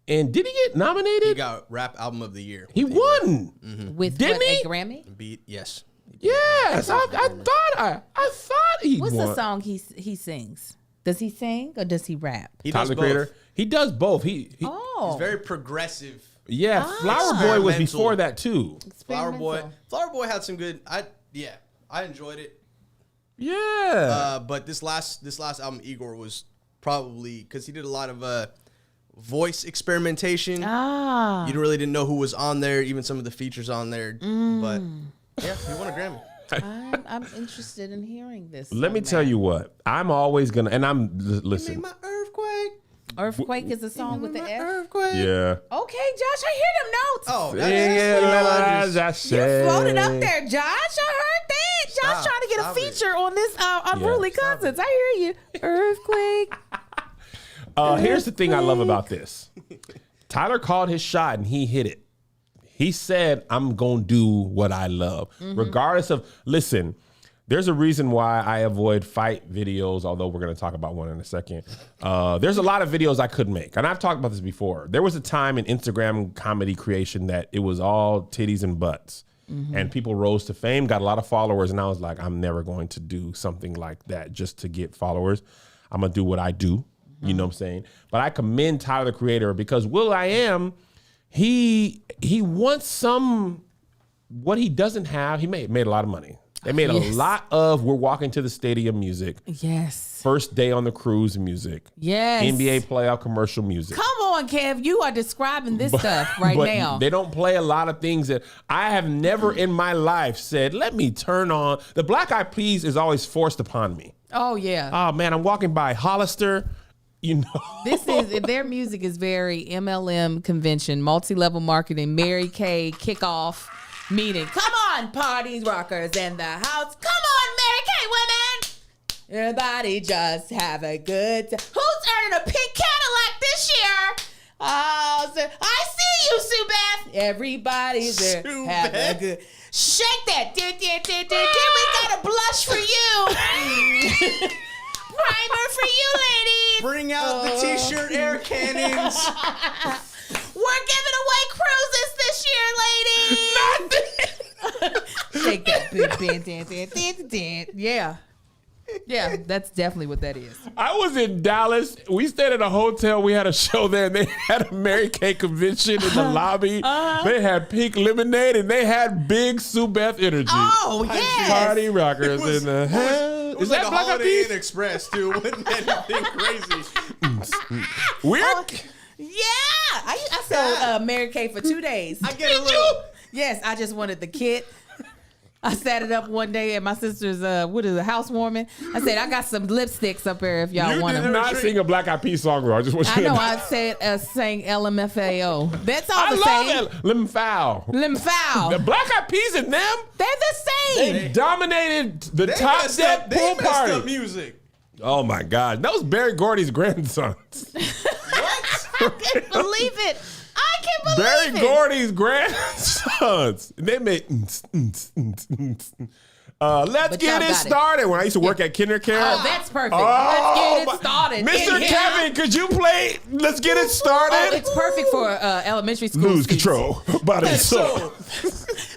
And did he get nominated? He got Rap Album of the Year. He won. With Didn't what, he? a Grammy? Beat, yes. Yes. I thought he What's won. the song he sings? Does he sing or does he rap? He Tyler, does the both. Creator. He does both. He Oh, He's very progressive. yeah. Flower Boy was Experimental. before that too. Flower Boy. experimental. Flower Boy had some good. I enjoyed it. Yeah. But this last album, Igor, was probably because he did a lot of voice experimentation. Ah, You really didn't know who was on there, even some of the features on there. But yeah, he won a Grammy. I'm interested in hearing this. Let me song tell now. you what. I'm always gonna, and I'm listen. Made my earthquake. Earthquake is a song with the F. Earthquake. Yeah. Okay, Josh, I hear them notes. Oh, That's You floated up there, Josh. I heard that. Josh Stop, trying to get a stop it. feature on this Unruly stop Cousins. I hear you. Earthquake. Here's the thing I love about this. Tyler called his shot and he hit it. He said, I'm going to do what I love. Regardless of, listen, there's a reason why I avoid fight videos, although we're going to talk about one in a second. There's a lot of videos I could make. And I've talked about this before. There was a time in Instagram comedy creation that it was all titties and butts. And people rose to fame, got a lot of followers. And I was like, I'm never going to do something like that just to get followers. I'm going to do what I do. You know what I'm saying? But I commend Tyler, the Creator, because will.i.am, he wants some, what he doesn't have, he made a lot of money. They made a Yes. lot of We're Walking to the Stadium music, Yes. First Day on the Cruise music, Yes. NBA playoff commercial music. Come on, Kev. You are describing this stuff right But now. they don't play a lot of things that I have never in my life said, let me turn on. The Black Eyed Peas is always forced upon me. Oh, yeah. Oh man, I'm walking by Hollister, you know. This is their music is very MLM convention, multi-level marketing, Mary Kay kickoff meeting. Come on, parties, rockers in the house. Come on, Mary Kay women. Everybody just have a good time. Who's earning a pink Cadillac this year? Oh, I see you, Sue Beth. Everybody's there. Sue Have Beth. a good. Shake that. We got a blush for you. Primer for you, ladies. Bring out the t-shirt air cannons. We're giving away cruises this year, ladies. Yeah. Yeah, that's definitely what that is. I was in Dallas. We stayed at a hotel. We had a show there, and they had a Mary Kay convention in the lobby. They had pink lemonade, and they had big Sue Beth energy. Oh, yes. Party rockers was- in the house. It was Is like that a Black Eyed Holiday Peas? Inn Express too. Wasn't anything crazy. We're Yeah. I sold Mary Kay for 2 days. I get a little. Yes, I just wanted the kit. I sat it up one day at my sister's housewarming. I said, I got some lipsticks up here if y'all you want did them. not sing a Black Eyed Peas song, bro. I just want you I to know know. I said sang LMFAO. That's all I the love same. it. Lemon Foul. Limfoul. The Black Eyed Peas and them, They're the same. they dominated the They top messed deck up- they pool messed up party. music. Oh my God. That was Barry Gordy's grandsons. I can't believe it. I can't Barry believe it. Gordy's grandsons. They made. Let's But get y'all it got it. started. When I used to work at KinderCare. Oh, that's perfect. Oh, Let's get it started. Mr. In here. Kevin, could you play Let's Get It Oh, Started? it's perfect for elementary school. Lose students. control, body and soul.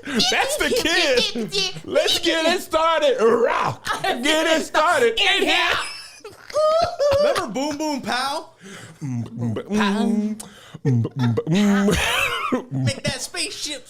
That's the kid. Let's get it started. Rock. Get it started. In here. Remember Boom Boom Pow? Make that spaceship.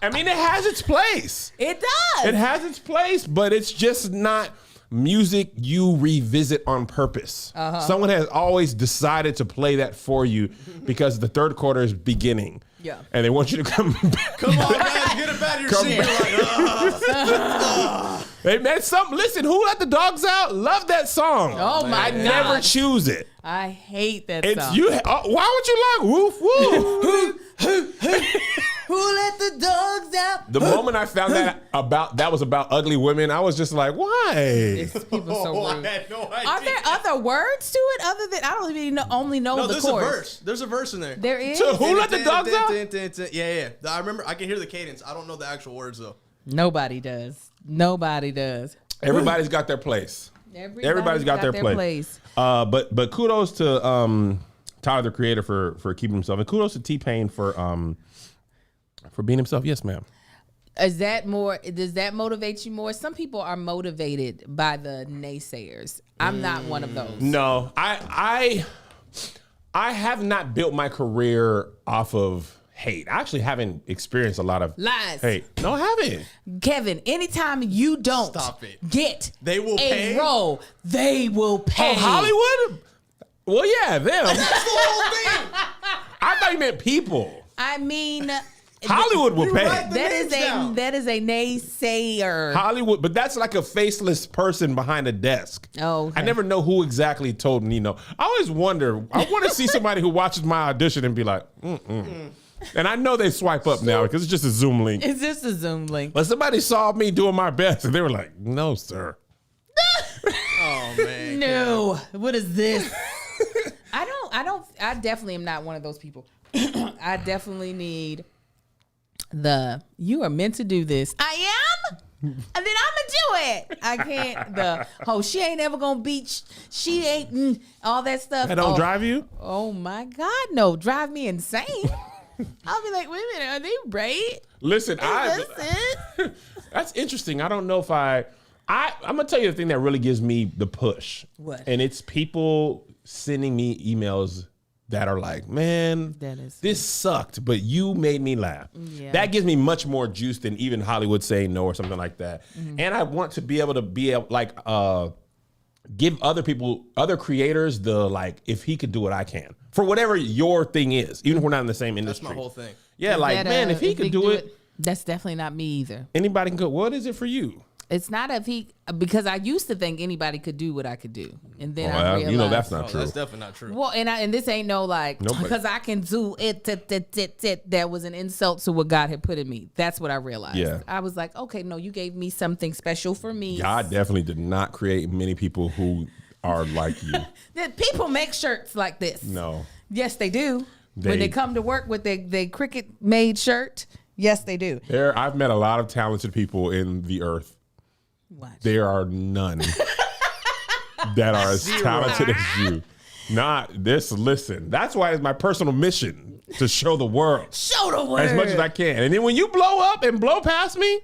I mean, it has its place. It does. It has its place, but it's just not music you revisit on purpose. Someone has always decided to play that for you because the third quarter is beginning. Yeah. And they want you to come back. Come on, guys, get up out of your Come seat. back. Hey, man, Listen, Who Let the Dogs Out? Love that song. Oh, my I God. never choose it. I hate that It's song. you. Why would you like Woof Woo? Who let the dogs out? The moment I found that was about ugly women, I was just like, why? It's people so Oh, I rude. had no idea. Are there other words to it other than I don't even know, only know No, the there's chorus? a verse. There's a verse in there. There is. So Who Let the Dogs Out? Yeah. I remember. I can hear the cadence. I don't know the actual words though. Nobody does. Nobody does. Everybody's got their place. Everybody's got their place. But kudos to Tyler the Creator for keeping himself, and kudos to T-Pain for being himself. Yes, ma'am. Is that more? Does that motivate you more? Some people are motivated by the naysayers. I'm not one of those. No, I have not built my career off of hate. I actually haven't experienced a lot of Lies. hate. No, I haven't. Kevin, anytime you don't Stop it. get They will a pay? role, they will pay. Oh, Hollywood? Well, yeah, them. That's the whole thing. I thought you meant people. I mean, Hollywood will pay. right. The names down. that is a naysayer. Hollywood, but that's like a faceless person behind a desk. Oh, okay. I never know who exactly told Nino. I always wonder. I want to see somebody who watches my audition and be like, And I know they swipe up now because it's just a Zoom link. It's just a Zoom link. But somebody saw me doing my best and they were like, "No, sir." Oh man. No, what is this? I definitely am not one of those people. I definitely need you are meant to do this. I am? And then I'm gonna do it. I can't, she ain't ever gonna beat, she ain't, all that stuff. That don't drive you? Oh my God, no, drive me insane. I'll be like, wait a minute, are they right? Listen, Is this it? that's interesting. I don't know if I'm gonna tell you the thing that really gives me the push. What? And it's people sending me emails that are like, "Man, this sucked, but you made me laugh." Yeah. That gives me much more juice than even Hollywood saying no or something like that. And I want to be able to give other creators if he could do it, I can. For whatever your thing is, even if we're not in the same industry. That's my whole thing. Yeah, if he could do it, that's definitely not me either. anybody can go. What is it for you? It's not because I used to think anybody could do what I could do, and then I realized, you know that's not Oh, true. that's definitely not true. Well, and this ain't no Nobody. because I can do it. That was an insult to what God had put in me. That's what I realized. Yeah. I was like, okay, no, you gave me something special for me. God definitely did not create many people who are like you. That people make shirts like this. No. Yes, they do. They- When they come to work with their Cricket made shirt, yes, they do. I've met a lot of talented people in the earth. Watch. There are none that are as talented as you. Not this. Listen, that's why it's my personal mission to show the world Show the world as much as I can. And then when you blow up and blow past me,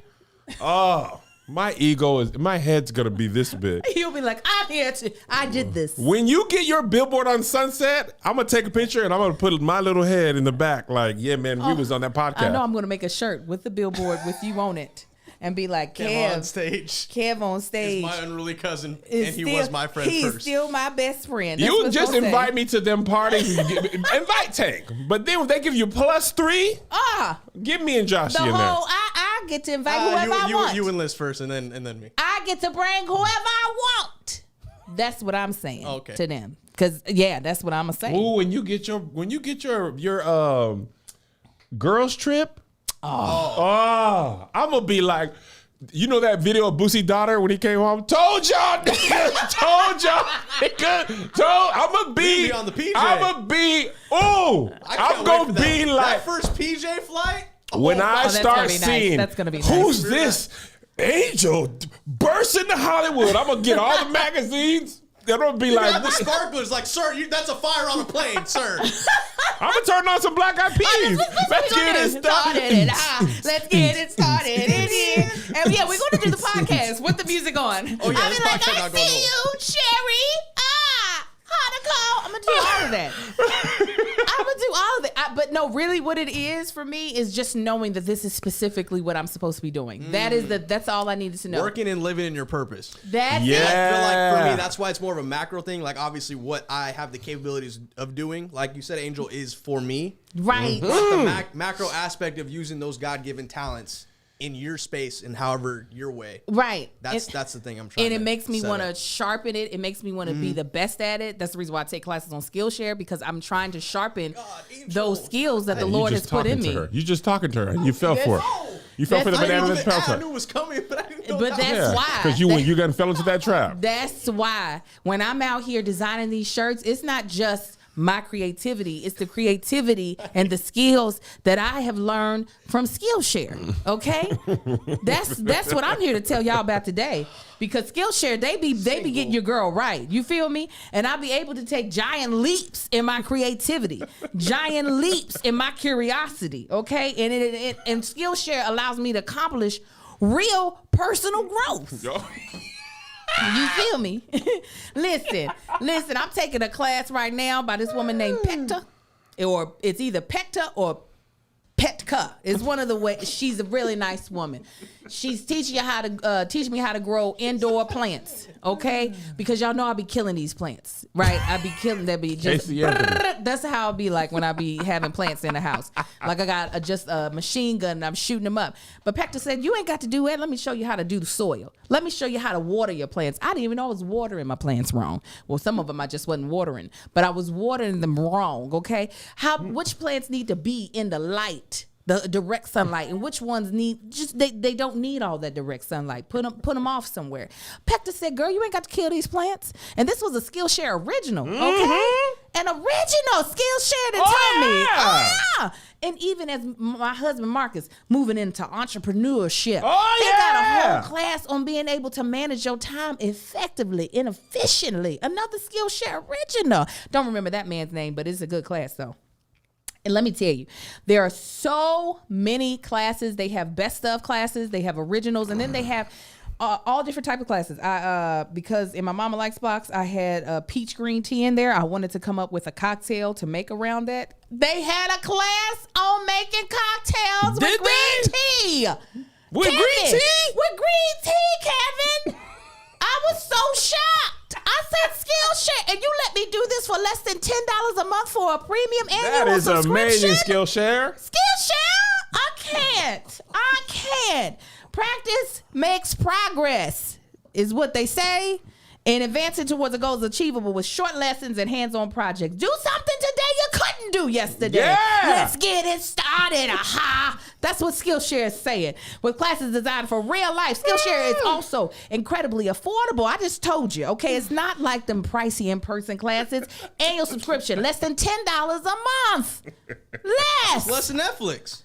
oh, my head's gonna be this big. You'll be like, I'm here to. I did this. When you get your billboard on Sunset, I'm gonna take a picture and I'm gonna put my little head in the back, like, yeah, man, we was on that podcast. I know I'm gonna make a shirt with the billboard with you on it, and be like, Kev on Kev stage. Kev on Is stage. my unruly cousin, is and he still- was my friend He's first. still my best friend. That's You what's just gonna invite say. me to them parties. Invite Tank, but then when they give you +3, give me and Joshy The in there. whole I get to invite whoever I want. You enlist first, and then me. I get to bring whoever I want. That's what I'm saying Okay. to them. Cause that's what I'm gonna say. Ooh, when you get your girls trip, I'm gonna be like, you know that video of Boosie's daughter when he came home? Told y'all, nigga, told y'all, nigga, I'm gonna be on the PJ. I'm gonna be, I'm gonna be like, that first PJ flight. when I that's start gonna be nice. seeing, That's gonna be nice. who's this angel burst into Hollywood? I'm gonna get all the magazines. They're gonna be like, the sparklers, like, sir, that's a fire on a plane, sir. I'm gonna turn on some Black Eyed Peas. Let's get it started. Let's get it started in here. And yeah, we're gonna do the podcast with the music on. Oh, yeah, I'll this be like, podcast I not going see you, Sherry. Hanukkah. I'm gonna do all of that. I'm gonna do all of that. But no, really, what it is for me is just knowing that this is specifically what I'm supposed to be doing. That's all I needed to know. Working and living in your purpose. That's Yeah. it. I feel like for me, that's why it's more of a macro thing. Like, obviously, what I have the capabilities of doing, like you said, Angel, is for me. Right. The macro aspect of using those God-given talents in your space and however your way. Right. That's the thing I'm trying And to it makes me set want to up. sharpen it. It makes me want to be the best at it. That's the reason why I take classes on Skillshare, because I'm trying to sharpen Angel. those skills that the You Lord just has put in talking me. to her. You just talking to her, and you fell for it. You fell for the That's- banana I that knew fell I to knew her. it was coming, but I didn't know. But that's why. because you fell into that trap. That's why when I'm out here designing these shirts, it's not just my creativity. It's the creativity and the skills that I have learned from Skillshare. Okay, that's what I'm here to tell y'all about today. Because Skillshare, they be getting your girl right. You feel me? And I'll be able to take giant leaps in my creativity, giant leaps in my curiosity. Okay, and Skillshare allows me to accomplish real personal growth. You feel me? Listen, I'm taking a class right now by this woman named Pekta, or it's either Pekta or Petka. It's one of the ways. She's a really nice woman. She's teaching me how to grow indoor plants. Okay, because y'all know I be killing these plants, right? I be killing. They be just. Casey Anthony. That's how I be like when I be having plants in the house. Like I got just a machine gun and I'm shooting them up. But Pector said, you ain't got to do that. Let me show you how to do the soil. Let me show you how to water your plants. I didn't even know I was watering my plants wrong. Well, some of them I just wasn't watering, but I was watering them wrong. Okay, which plants need to be in the light, the direct sunlight, and which ones need they don't need all that direct sunlight. Put them off somewhere. Pector said, girl, you ain't got to kill these plants. And this was a Skillshare original, okay? An original Skillshare that told me. Oh, yeah. And even as my husband Marcus moving into entrepreneurship, they got a whole class on being able to manage your time effectively and efficiently. Another Skillshare original. Don't remember that man's name, but it's a good class though. And let me tell you, there are so many classes. They have best of classes, they have originals, and then they have all different type of classes. Because in my Mama Likes box, I had peach green tea in there. I wanted to come up with a cocktail to make around that. They had a class on making cocktails with green tea. With Kevin, green tea? With green tea, Kevin. I was so shocked. I said Skillshare, and you let me do this for less than $10 a month for a premium annual That is subscription? amazing, Skillshare. Skillshare? I can't. Practice makes progress, is what they say. And advancing towards the goals achievable with short lessons and hands-on projects. Do something today you couldn't do yesterday. Yeah. Let's get it started. Aha. That's what Skillshare is saying. With classes designed for real life, Skillshare is also incredibly affordable. I just told you, okay? It's not like them pricey in-person classes. Annual subscription, less than $10 a month. Less than Netflix.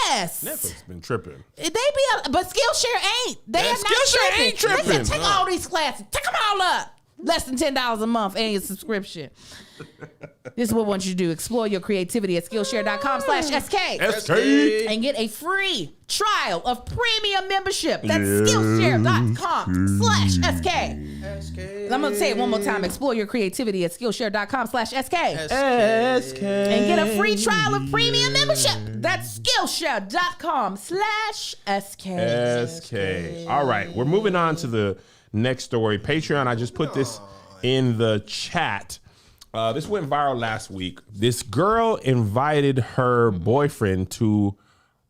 Less. Netflix been tripping. But Skillshare ain't. They have not Skillshare ain't tripping. Listen, take all these classes. Take them all up. Less than $10 a month annual subscription. This is what I want you to do. Explore your creativity at Skillshare.com/SK. SK. And get a free trial of premium membership. That's Skillshare.com/SK. I'm going to say it one more time. Explore your creativity at Skillshare.com/SK. And get a free trial of premium membership. That's Skillshare.com/SK. SK. All right, we're moving on to the next story. Patreon, I just put this in the chat. This went viral last week. This girl invited her boyfriend to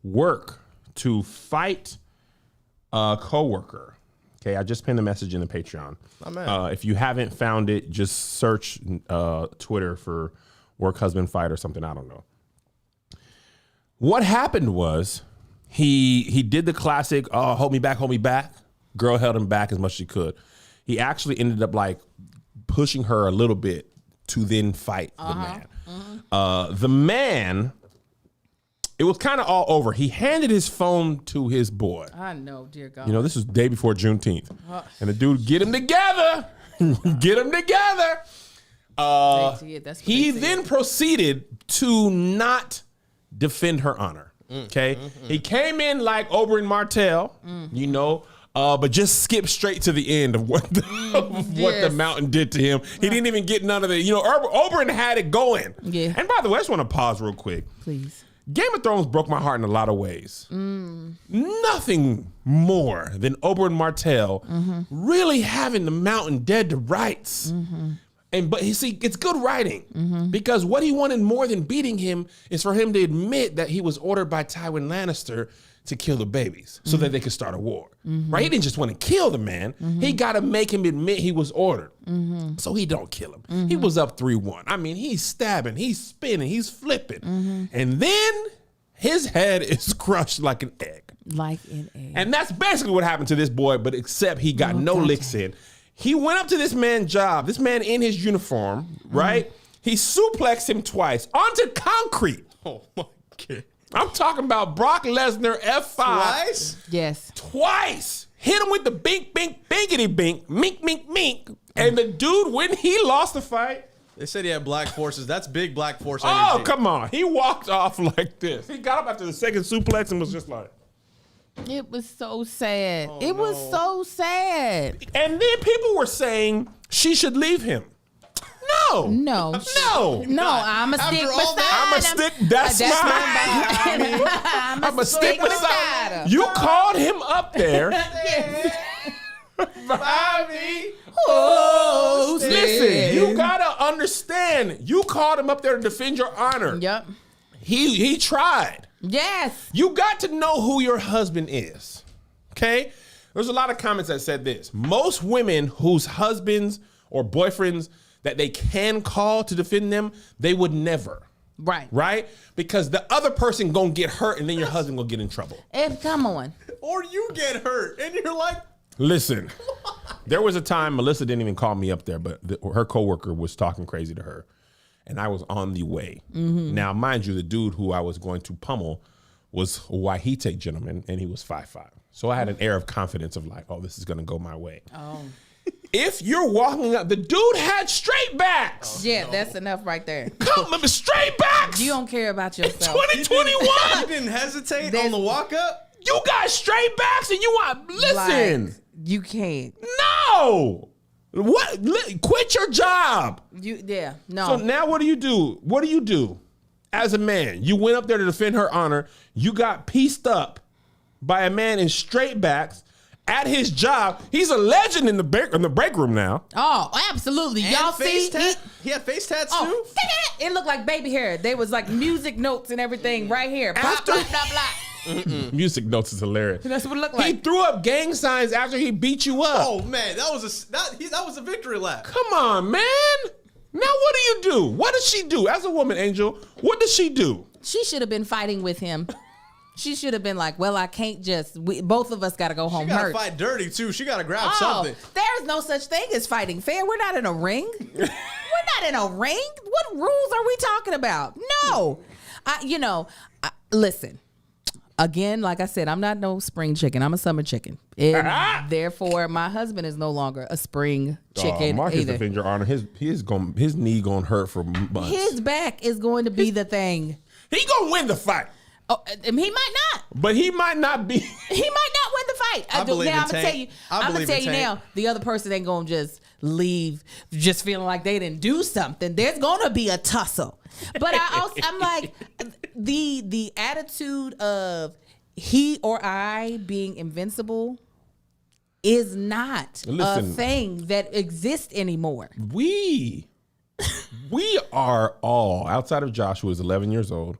work to fight a coworker. Okay, I just pinned a message in the Patreon. Oh, man. If you haven't found it, just search Twitter for work husband fight or something. I don't know. What happened was he did the classic, hold me back, hold me back. Girl held him back as much as she could. He actually ended up like pushing her a little bit to then fight the man. The man, it was kind of all over. He handed his phone to his boy. I know, dear God. You know, this was the day before Juneteenth. And the dude, get him together. Get him together. That's what He they then said. proceeded to not defend her honor. Okay. He came in like Oberyn Martell, you know, but just skipped straight to the end of what what the mountain did to him. He didn't even get none of the, you know, Oberyn had it going. Yeah. And by the way, I just want to pause real quick. Please. Game of Thrones broke my heart in a lot of ways. Nothing more than Oberyn Martell really having the mountain dead to rights. But you see, it's good writing because what he wanted more than beating him is for him to admit that he was ordered by Tywin Lannister to kill the babies so that they could start a war. Right? He didn't just want to kill the man. He got to make him admit he was ordered. So he don't kill him. He was up 3-1. I mean, he's stabbing, he's spinning, he's flipping. And then his head is crushed like an egg. Like an egg. And that's basically what happened to this boy, but except he got no licks in. He went up to this man's job, this man in his uniform, right? He suplexed him twice onto concrete. Oh my God. I'm talking about Brock Lesnar F5. Twice? Yes. Twice. Hit him with the bink, bink, binkity bink, mink, mink, mink. And the dude, when he lost the fight, They said he had black forces. That's big black force energy. oh, come on. He walked off like this. He got up after the second suplex and was just like. It was so sad. It was so sad. And then people were saying she should leave him. No. No. No. No, I'm a After stick all beside that? I'm a him. stick. That's my. I'm a stick beside him. You called him up there. Oh, Listen, you gotta understand. You called him up there to defend your honor. Yep. He tried. Yes. You got to know who your husband is. Okay? There's a lot of comments that said this. Most women whose husbands or boyfriends that they can call to defend them, they would never. Right. Right? Because the other person gonna get hurt and then your husband gonna get in trouble. Come on. Or you get hurt and you're like, Listen, there was a time Melissa didn't even call me up there, but her coworker was talking crazy to her, and I was on the way. Now, mind you, the dude who I was going to pummel was a Wahite gentleman, and he was 5'5". So I had an air of confidence of like, oh, this is going to go my way. Oh. If you're walking up, the dude had straight backs. Yeah, that's enough right there. Come on, straight backs. You don't care about yourself. 2021. you didn't hesitate There's- on the walk up? You got straight backs, and you want listen. Like, you can't. No. What? Quit your job. No. So now what do you do? What do you do as a man? You went up there to defend her honor. You got pieced up by a man in straight backs at his job. He's a legend in the break room now. Oh, absolutely. Y'all see? He had face tats Oh, too? it looked like baby hair. They was like music notes and everything right here. Blah, After- blah, blah, blah. Music notes is hilarious. That's what it looked He like. threw up gang signs after he beat you up. Oh man, that was a victory lap. Come on, man. Now what do you do? What does she do? As a woman, Angel, what does she do? She should have been fighting with him. She should have been like, well, I can't just, both of us got to go home She gotta hurt. fight dirty too. She gotta grab Oh, something. there's no such thing as fighting fair. We're not in a ring. We're not in a ring. What rules are we talking about? No. Listen, Again, like I said, I'm not no spring chicken. I'm a summer chicken. And therefore, my husband is no longer a spring chicken Marcus either. defend your honor. His knee gonna hurt for months. His back is going to be the thing. He gonna win the fight, Oh, he might not. but he might not be. He might not win the fight. I believe now in I'm gonna Tank. tell you. I I'm gonna believe tell in you Tank. now. The other person ain't gonna just leave, just feeling like they didn't do something. There's gonna be a tussle. But I'm like the attitude of he or I being invincible is not a Listen. thing that exists anymore. We are all outside of Joshua is 11 years old.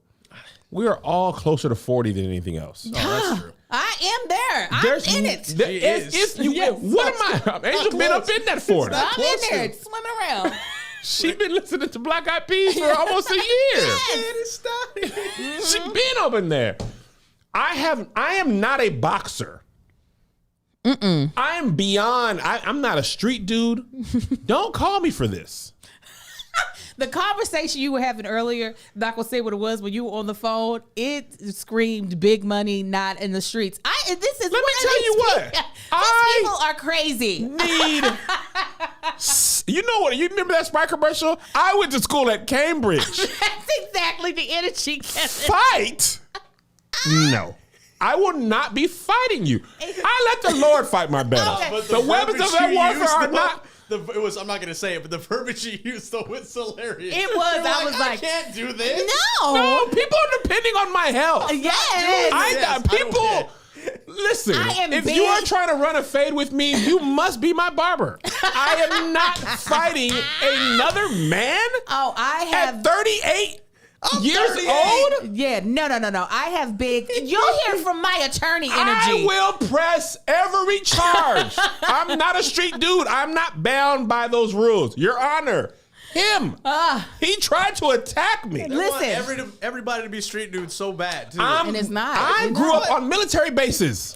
We are all closer to 40 than anything else. Oh, that's true. I am there. I'm in it. What am I? Angel been up in that 40. I'm in there swimming around. She been listening to Black Eyed Peas for almost a year. She been up in there. I am not a boxer. I am beyond. I'm not a street dude. Don't call me for this. The conversation you were having earlier, not gonna say what it was when you were on the phone. It screamed big money, not in the streets. This is. Let me tell you what. These people are crazy. You know what? You remember that Sprite commercial? I went to school at Cambridge. That's exactly the energy. Kevin. Fight? No. I will not be fighting you. I let the Lord fight my battle. Okay. But The weapons of that warfare are not. I'm not gonna say it, but the verbiage you used though was hilarious. It was. You're I was I like, can't do this. No, people are depending on my health. Yes. People. Listen, I am if big. you are trying to run a fade with me, you must be my barber. I am not fighting another man Oh, I have. at 38 years 38. old. Yeah, no. I have big. You'll hear from my attorney energy. I will press every charge. I'm not a street dude. I'm not bound by those rules. Your Honor, him. He tried to attack me. They want Listen. everybody to be street dudes so bad too. And it's not. I It's grew not. up on military bases.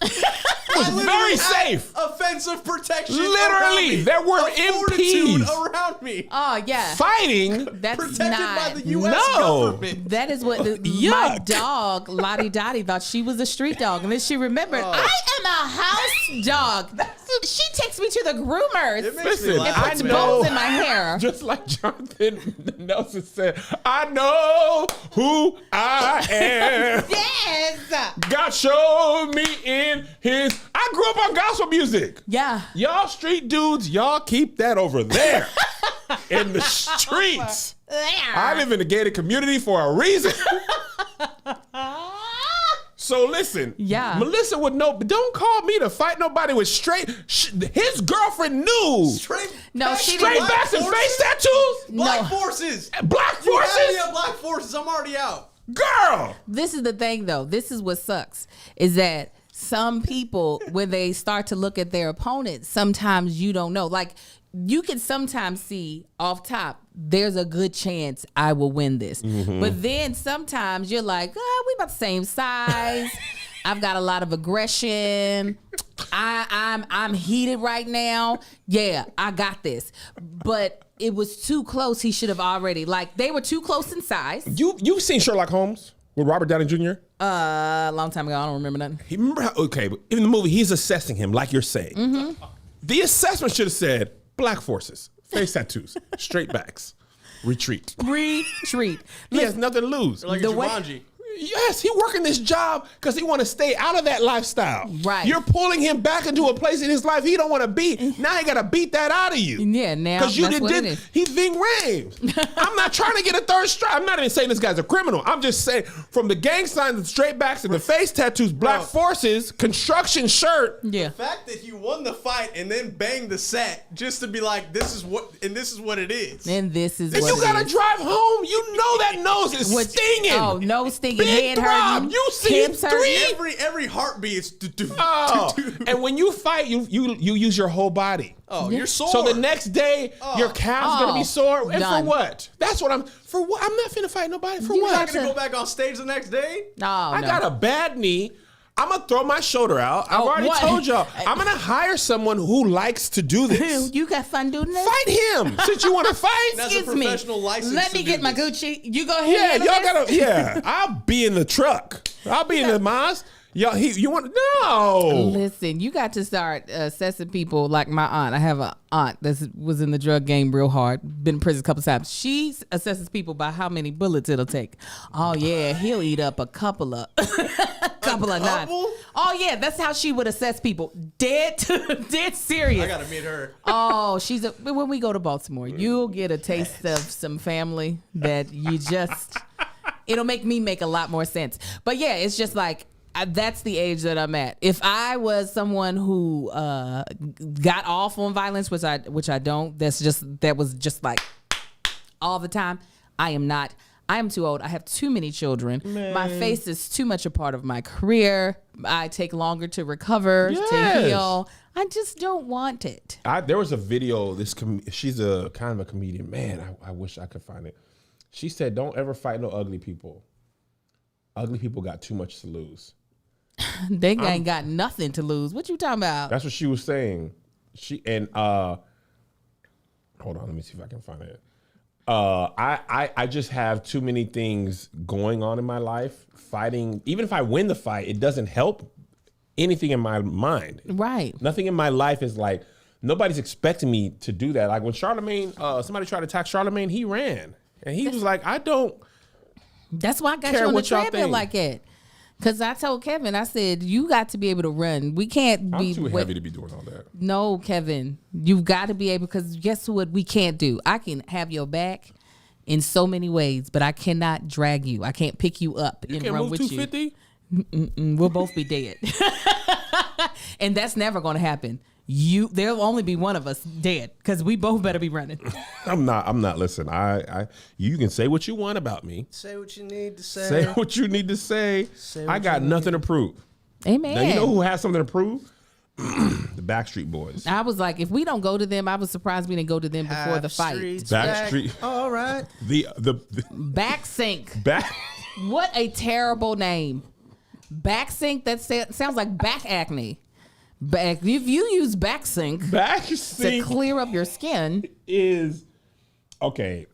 It was literally very had safe. Offensive protection. Literally, around me. there were A fortitude MPs. around me. Oh yeah. Fighting. That's Protected not. by the U.S. No. government. That is what my Yuck. dog, Lottie Dottie, thought she was a street dog. And then she remembered, I am a house dog. She takes me to the groomers. It makes Listen, me laugh. I Puts know. bows in my hair. Just like Jonathan Nelson said, I know who I am. Yes. God showed me in his. I grew up on gospel music. Yeah. Y'all street dudes, y'all keep that over there in the streets. I live in a gated community for a reason. So listen, Yeah. Melissa would know, but don't call me to fight nobody with straight. His girlfriend knew. No, she Straight didn't. backs and face tattoos? Black No. forces. Black You have forces? me at black forces. I'm already out. Girl! This is the thing, though. This is what sucks, is that some people, when they start to look at their opponent, sometimes you don't know. Like, you can sometimes see off top, there's a good chance I will win this. But then sometimes you're like, we about the same size. I've got a lot of aggression. I'm heated right now. Yeah, I got this. But it was too close. He should have already, like, they were too close in size. You've seen Sherlock Holmes with Robert Downey Jr.? A long time ago. I don't remember nothing. He remember how, okay, but in the movie, he's assessing him like you're saying. The assessment should have said black forces, face tattoos, straight backs, retreat. Retreat. He has nothing to lose. Like The a way- Jumanji. Yes, he working this job because he want to stay out of that lifestyle. Right. You're pulling him back into a place in his life he don't want to be. Now he got to beat that out of you. Yeah, now Because you that's what it did. is. He Ving Rhames. I'm not trying to get a third strike. I'm not even saying this guy's a criminal. I'm just saying from the gang signs and straight backs and the face tattoos, black Bro. forces, construction shirt. Yeah. The fact that he won the fight and then banged the set just to be like, this is what it is. And this is And what you gotta it is. drive home. You know that nose is What- stinging. Oh, no stinging. Big Head throb. hurting. You see hips hurting. Every heartbeat is Oh, and when you fight, you use your whole body. Oh, you're sore. So the next day, your calf's gonna be sore. And done. for what? That's what I'm. For what? I'm not finna fight nobody. For You what? You're not got gonna to- go back on stage the next day? No, I no. got a bad knee. I'm gonna throw my shoulder out. I've Oh, already what? told y'all. I'm gonna hire someone who likes to do this. You got fun doing this? Fight him since you want to fight. That's a Excuse me. professional license Let to me do get my this. Gucci. You go ahead. Yeah, and y'all handle gotta. this. Yeah, I'll be in the truck. I'll be in the mosque. Yo, you want no? Listen, you got to start assessing people like my aunt. I have an aunt that was in the drug game real hard, been in prison a couple times. She assesses people by how many bullets it'll take. Oh yeah, he'll eat up a couple of couple of knives. Oh yeah, that's how she would assess people. Dead serious. I gotta meet her. Oh, when we go to Baltimore, you'll get a taste of some family that you just, it'll make me make a lot more sense. But yeah, it's just like, that's the age that I'm at. If I was someone who got off on violence, which I don't, that was just like all the time. I am not. I am too old. I have too many children. Man. My face is too much a part of my career. I take longer to recover, to heal. I just don't want it. There was a video. She's a kind of a comedian. Man, I wish I could find it. She said, "Don't ever fight no ugly people. Ugly people got too much to lose." They ain't got nothing to lose. What you talking about? That's what she was saying. Hold on, let me see if I can find it. I just have too many things going on in my life. Fighting, even if I win the fight, it doesn't help anything in my mind. Right. Nothing in my life is like, nobody's expecting me to do that. Like when Charlemagne, somebody tried to attack Charlemagne, he ran. And he was like, That's why I got you on the treadmill like it. Because I told Kevin, I said, you got to be able to run. We can't be. I'm too heavy to be doing all that. No, Kevin. You've got to be able, because guess what we can't do? I can have your back in so many ways, but I cannot drag you. I can't pick you up and run with you. 250? We'll both be dead. And that's never going to happen. There'll only be one of us dead because we both better be running. I'm not. Listen, you can say what you want about me. Say what you need to say. Say what you need to say. I got nothing to prove. Amen. Now, you know who has something to prove? The Backstreet Boys. I was like, if we don't go to them, I was surprised we didn't go to them before the fight. Backstreet. All right. The Back Sync. back. What a terrible name. Back Sync. That sounds like back acne. If you use Back Sync to clear up your skin, is okay.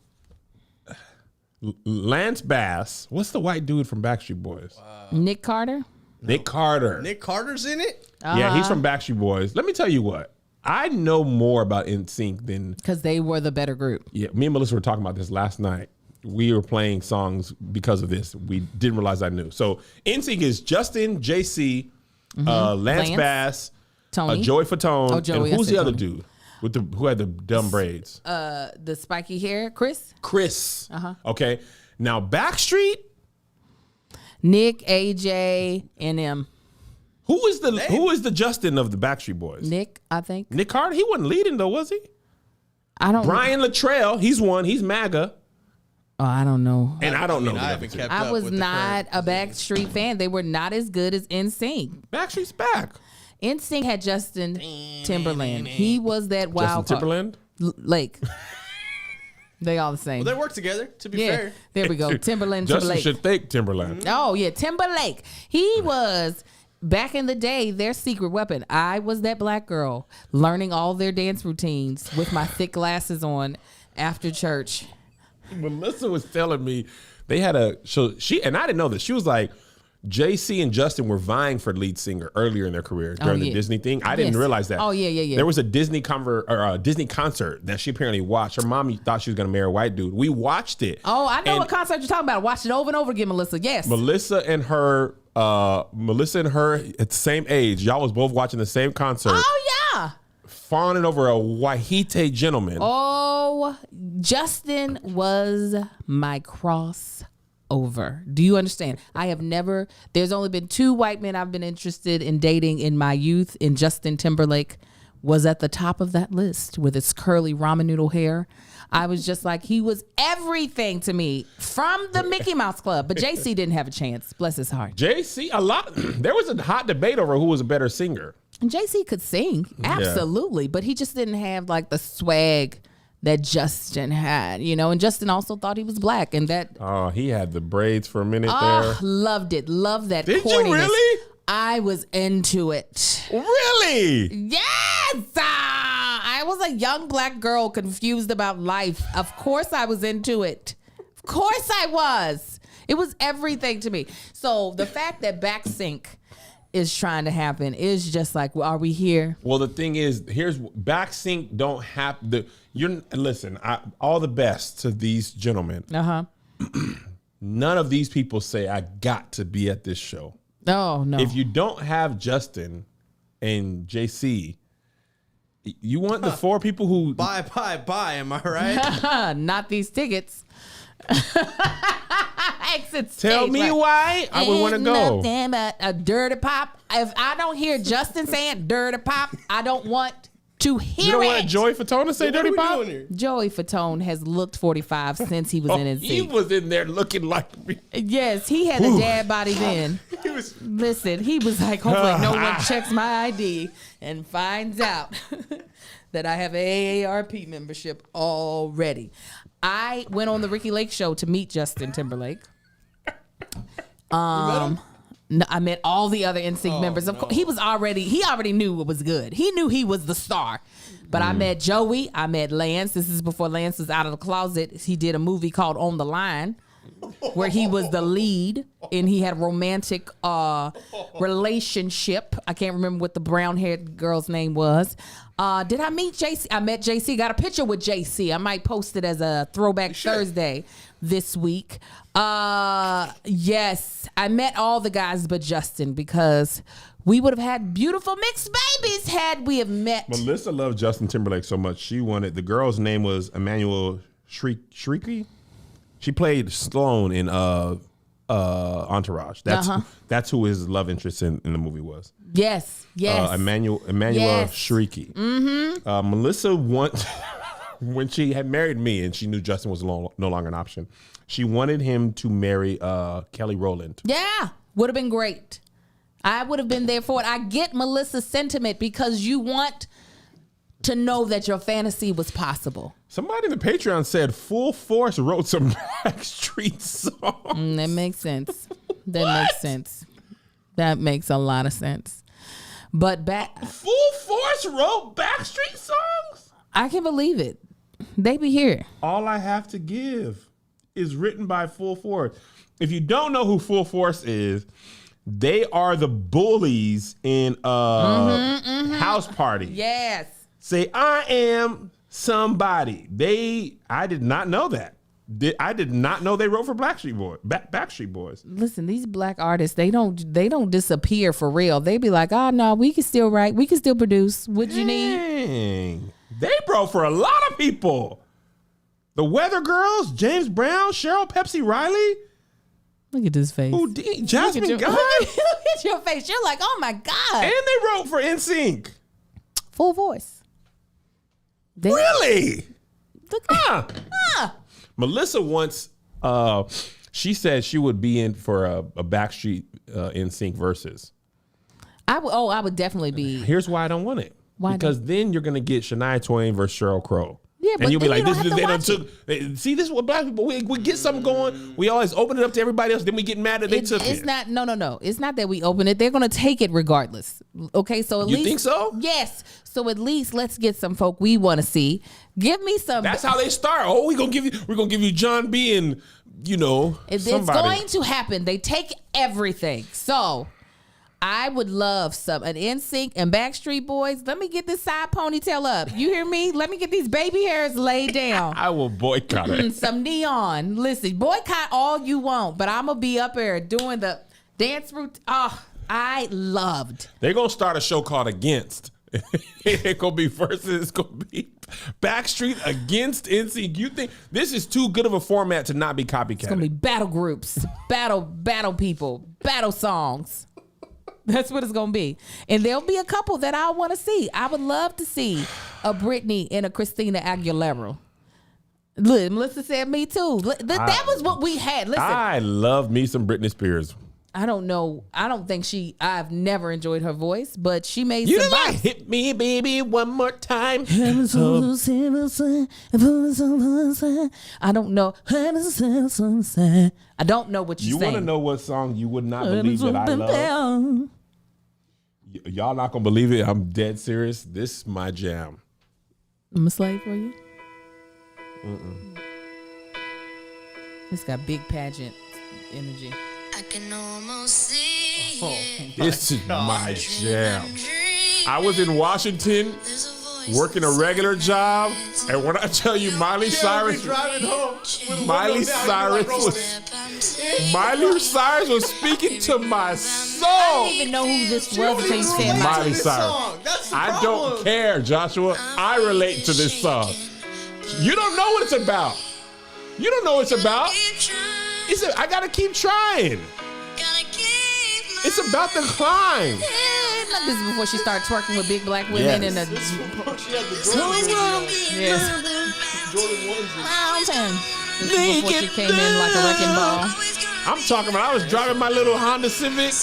Lance Bass. What's the white dude from Backstreet Boys? Nick Carter. Nick Carter. Nick Carter's in it? Yeah, he's from Backstreet Boys. Let me tell you what. I know more about NSYNC than... Because they were the better group. Yeah, me and Melissa were talking about this last night. We were playing songs because of this. We didn't realize I knew. So NSYNC is Justin, JC, Lance Bass, Tony, Joey Fatone, Oh, Joey, and who's the other Tony. dude who had the dumb braids? The spiky hair, Chris. Okay. Now Backstreet. Nick, AJ, and M. Who is the Justin of the Backstreet Boys? Nick, I think. Nick Carter. He wasn't leading though, was he? I don't. Brian Luttrell. He's one. He's MAGA. Oh, I don't know. And I don't know. I haven't kept I up was with the not current a Backstreet fan. They were not as good as NSYNC. Backstreet's back. NSYNC had Justin Timberland. He was that wild Justin Timberland. Lake. They all the same. Well, they work together, to be yeah, fair. there we go. Timberland. Justin Timberlake. should thank Timberland. Oh yeah, Timberlake. He was back in the day their secret weapon. I was that black girl learning all their dance routines with my thick glasses on after church. Melissa was telling me they had I didn't know this. She was like, JC and Justin were vying for lead singer earlier in their career during the Disney thing. I didn't realize that. Oh yeah. There was a Disney Disney concert that she apparently watched. Her mom thought she was going to marry a white dude. We watched it. Oh, I know what concert you're talking about. I watched it over and over again, Melissa. Yes. Melissa and her at the same age. Y'all was both watching the same concert. Oh yeah. Fawning over a Wahite gentleman. Oh, Justin was my crossover. Do you understand? There's only been 2 white men I've been interested in dating in my youth, and Justin Timberlake was at the top of that list with his curly ramen noodle hair. I was just like, he was everything to me from the Mickey Mouse Club. But JC didn't have a chance. Bless his heart. JC, there was a hot debate over who was a better singer. And JC could sing, absolutely, but he just didn't have like the swag that Justin had, and Justin also thought he was black, and that. Oh, he had the braids for a minute there. Loved it, loved that. Did corniness. you really? I was into it. Really? Yes, I was a young black girl confused about life. Of course, I was into it. Of course, I was. It was everything to me. So the fact that Backsync is trying to happen is just like, well, are we here? Well, the thing is, here's Backsync don't have the. Listen. All the best to these gentlemen. None of these people say I got to be at this show. Oh no! If you don't have Justin and JC, you want the 4 people who Bye. Am I right? Not these tickets. Exit tell stage, me like, why I would want to ain't go. nothing but a dirty pop. If I don't hear Justin saying dirty pop, I don't want to hear You don't it. want Joey Fatone to say What are Dirty we Pop? doing here? Joey Fatone has looked 45 since he was in his He seat. was in there looking like me. Yes, he had a dad body then. He was. Listen, he was like, hopefully no one checks my ID and finds out that I have an AARP membership already. I went on the Ricky Lake show to meet Justin Timberlake. No, I met all the other NSYNC members. Of course, he already knew it was good. He knew he was the star. But I met Joey. I met Lance. This is before Lance was out of the closet. He did a movie called On the Line, where he was the lead and he had a romantic relationship. I can't remember what the brown-haired girl's name was. Did I meet JC? I met JC. Got a picture with JC. I might post it as a throwback Thursday this week. Yes, I met all the guys but Justin because we would have had beautiful mixed babies had we have met. Melissa loved Justin Timberlake so much. She wanted, the girl's name was Emmanuel Shrieky. She played Sloane in Entourage. That's who his love interest in the movie was. Yes. Emmanuel Yes. Shrieky. Melissa when she had married me and she knew Justin was no longer an option, she wanted him to marry Kelly Rowland. Yeah, would have been great. I would have been there for it. I get Melissa's sentiment because you want to know that your fantasy was possible. Somebody in the Patreon said Full Force wrote some Backstreet songs. That makes sense. Makes sense. That makes a lot of sense. But Full Force wrote Backstreet songs? I can believe it. They be here. All I Have to Give is written by Full Force. If you don't know who Full Force is, they are the bullies in House Party. Yes. Say, I am somebody. I did not know that. I did not know they wrote for Backstreet Boys. Listen, these black artists, they don't disappear for real. They be like, oh no, we can still write, we can still produce. What you need? Dang. They wrote for a lot of people. The Weather Girls, James Brown, Cheryl Pepsi Riley. Look at this face. Jasmine Guy. Look at your face. You're like, oh my God. And they wrote for NSYNC. Full voice. Really? Look Melissa once, she said she would be in for a Backstreet NSYNC versus. I would definitely be. Here's why I don't want it. Why because then you're gonna get Shania Twain versus Sheryl Crow. Yeah, and but you'll be then like, you don't have to watch see, this is what black people, we get something going. We always open it up to everybody else. Then we get mad that they took It's it. not, no. It's not that we open it. They're going to take it regardless. Okay, so at You least. think so? Yes. So at least let's get some folk we want to see. Give me some. That's how they start. Oh, we're gonna give you John B and It's somebody. going to happen. They take everything. So I would love an NSYNC and Backstreet Boys. Let me get this side ponytail up. You hear me? Let me get these baby hairs laid down. I will boycott it. Some neon. Listen, boycott all you want, but I'm gonna be up there doing the dance routine. Oh, I loved. They're gonna start a show called Against. It's gonna be versus. It's gonna be Backstreet against NSYNC. You think this is too good of a format to not be copycat? It's gonna be battle groups, battle people, battle songs. That's what it's gonna be, and there'll be a couple that I want to see. I would love to see a Britney and a Christina Aguilera. Look, Melissa said me too. That was what we had. Listen, I love me some Britney Spears. I don't know. I don't think I've never enjoyed her voice, but she made You some didn't like bites. Hit Me Baby One More Time. I don't know. I don't know what You you're want to saying. know what song you would not believe that I love? Y'all not gonna believe it. I'm dead serious. This is my jam. I'm a slave for you. It's got big pageant Energy. I can almost see it. This is my jam. I was in Washington working a regular job, and when I tell you Miley Cyrus, driving home. Miley Cyrus was speaking to my I soul. don't even know who this was until you said Miley This Cyrus. song. That's the I don't problem. care, Joshua. I relate to this song. You don't know what it's about. You don't know what it's about. I gotta keep trying. It's about the climb. This is before she started twerking with big black women Yes. in a She had the Jordan onesie. mountain. This is before she came in like a wrecking ball. I'm talking about I was driving my little Honda Civic.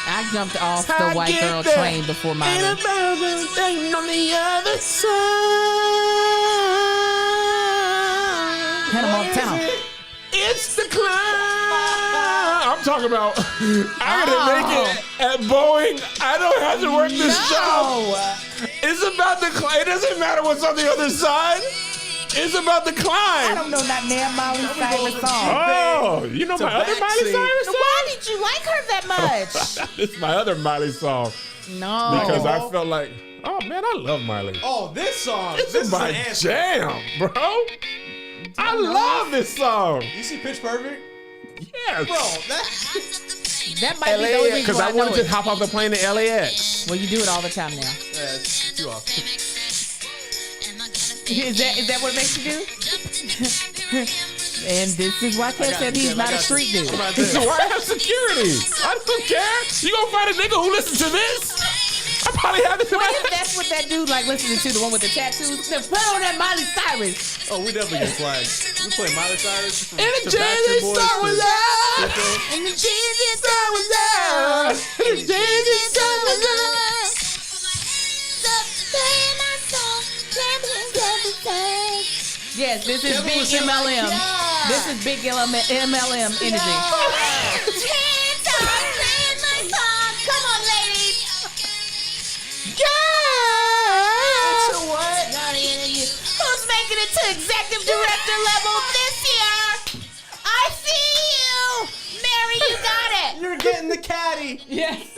I jumped off the white girl train before Miley. On the other side. Hannah Montana. It's the climb. I'm talking about I gotta make it at Boeing. I don't have to work this job. It's about the climb. It doesn't matter what's on the other side. It's about the I climb. don't know that damn Miley Cyrus song. Oh, you know my other Miley Cyrus song? Why did you like her that much? This is my other Miley song No. because I felt like, oh man, I love Miley. Oh, this song. This is an my anthem. jam, bro. I love this song. You see Pitch Perfect? Yes. Bro, that. That might be the only reason Because why I I know wanted to it. hop off the plane to LAX. Well, you do it all the time now. Yeah, it's too often. Is that what it makes you do? And this is why Ken said he's not a street dude. This is why I have security. I don't care. You gonna find a nigga who listens to this? I probably have this in What my if that's what that dude like listening to, the one with the tattoos? Then put on that Miley Cyrus. Oh, we definitely get flagged. We play Miley Cyrus. From, And the to Backstreet Jay-Z Boys song to- was out. And the Jesus song was out. The Jay-Z song was out. Yes, this is Kevin big was saying like, MLM. yeah. This is big MLM energy. Come on, ladies. Yeah. So what? Who's making it to executive director level this year? I see you. Mary, you got it. You're getting the caddy. Yes.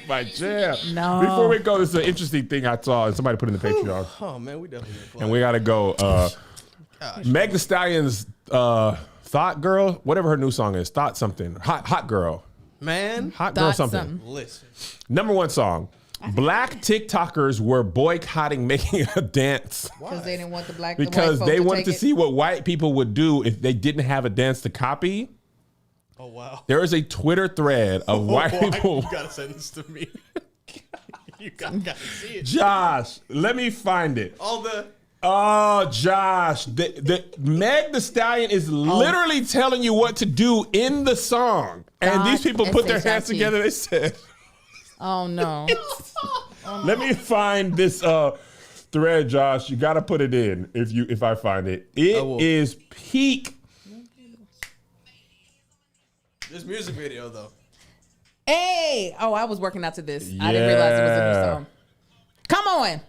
My jam. No. Before we go, this is an interesting thing I saw, and somebody put in the Patreon. Oh man, we definitely get flagged. And we gotta go. Meg Thee Stallion's Thought Girl, whatever her new song is, Thought something. Hot Girl. Man, Hot Girl Thought something. something. listen. Number one song. Black TikTokers were boycotting making a dance Because they didn't want the white because folk they wanted take to it. see what white people would do if they didn't have a dance to copy. Oh wow. There is a Twitter thread of white people. You gotta send this to me. You gotta see it. Josh, let me find it. All the. Oh, Josh, the Meg Thee Stallion is literally telling you what to do in the song, and these people put their hands SHIT. together. They said, Oh no. "Let me find this thread, Josh. You got to put it in if I find it. It will. is peak." This music video though. Hey. Oh, I was working out to this. I didn't realize it was a new Yeah. song. Come on.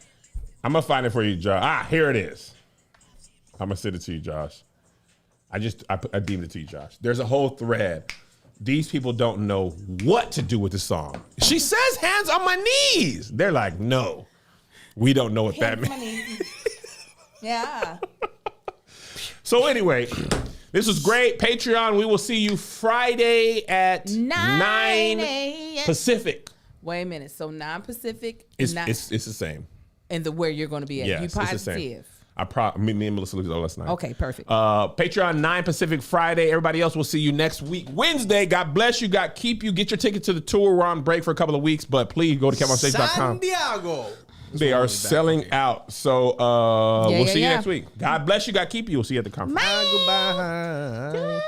I'm gonna find it for you, Josh. Here it is. I'm gonna send it to you, Josh. I deemed it to you, Josh. There's a whole thread. These people don't know what to do with the song. She says hands on my knees. They're like, no, we don't know what that means. Yeah. So anyway, this was great. Patreon, we will see you Friday at 9 a.m. Pacific. Wait a minute. So 9 Pacific. It's nine- the same. and where you're going to be at. Yes, You it's the same. positive. Me and Melissa looked at last night. Okay, perfect. Patreon 9 Pacific Friday. Everybody else will see you next week. Wednesday. God bless you. God keep you. Get your ticket to the tour. We're on break for a couple of weeks, but please go to KevinOnStage.com. San Diego. They are selling out. So we'll see you yeah. next week. God bless you. God keep you. We'll see you at the conference. Goodbye.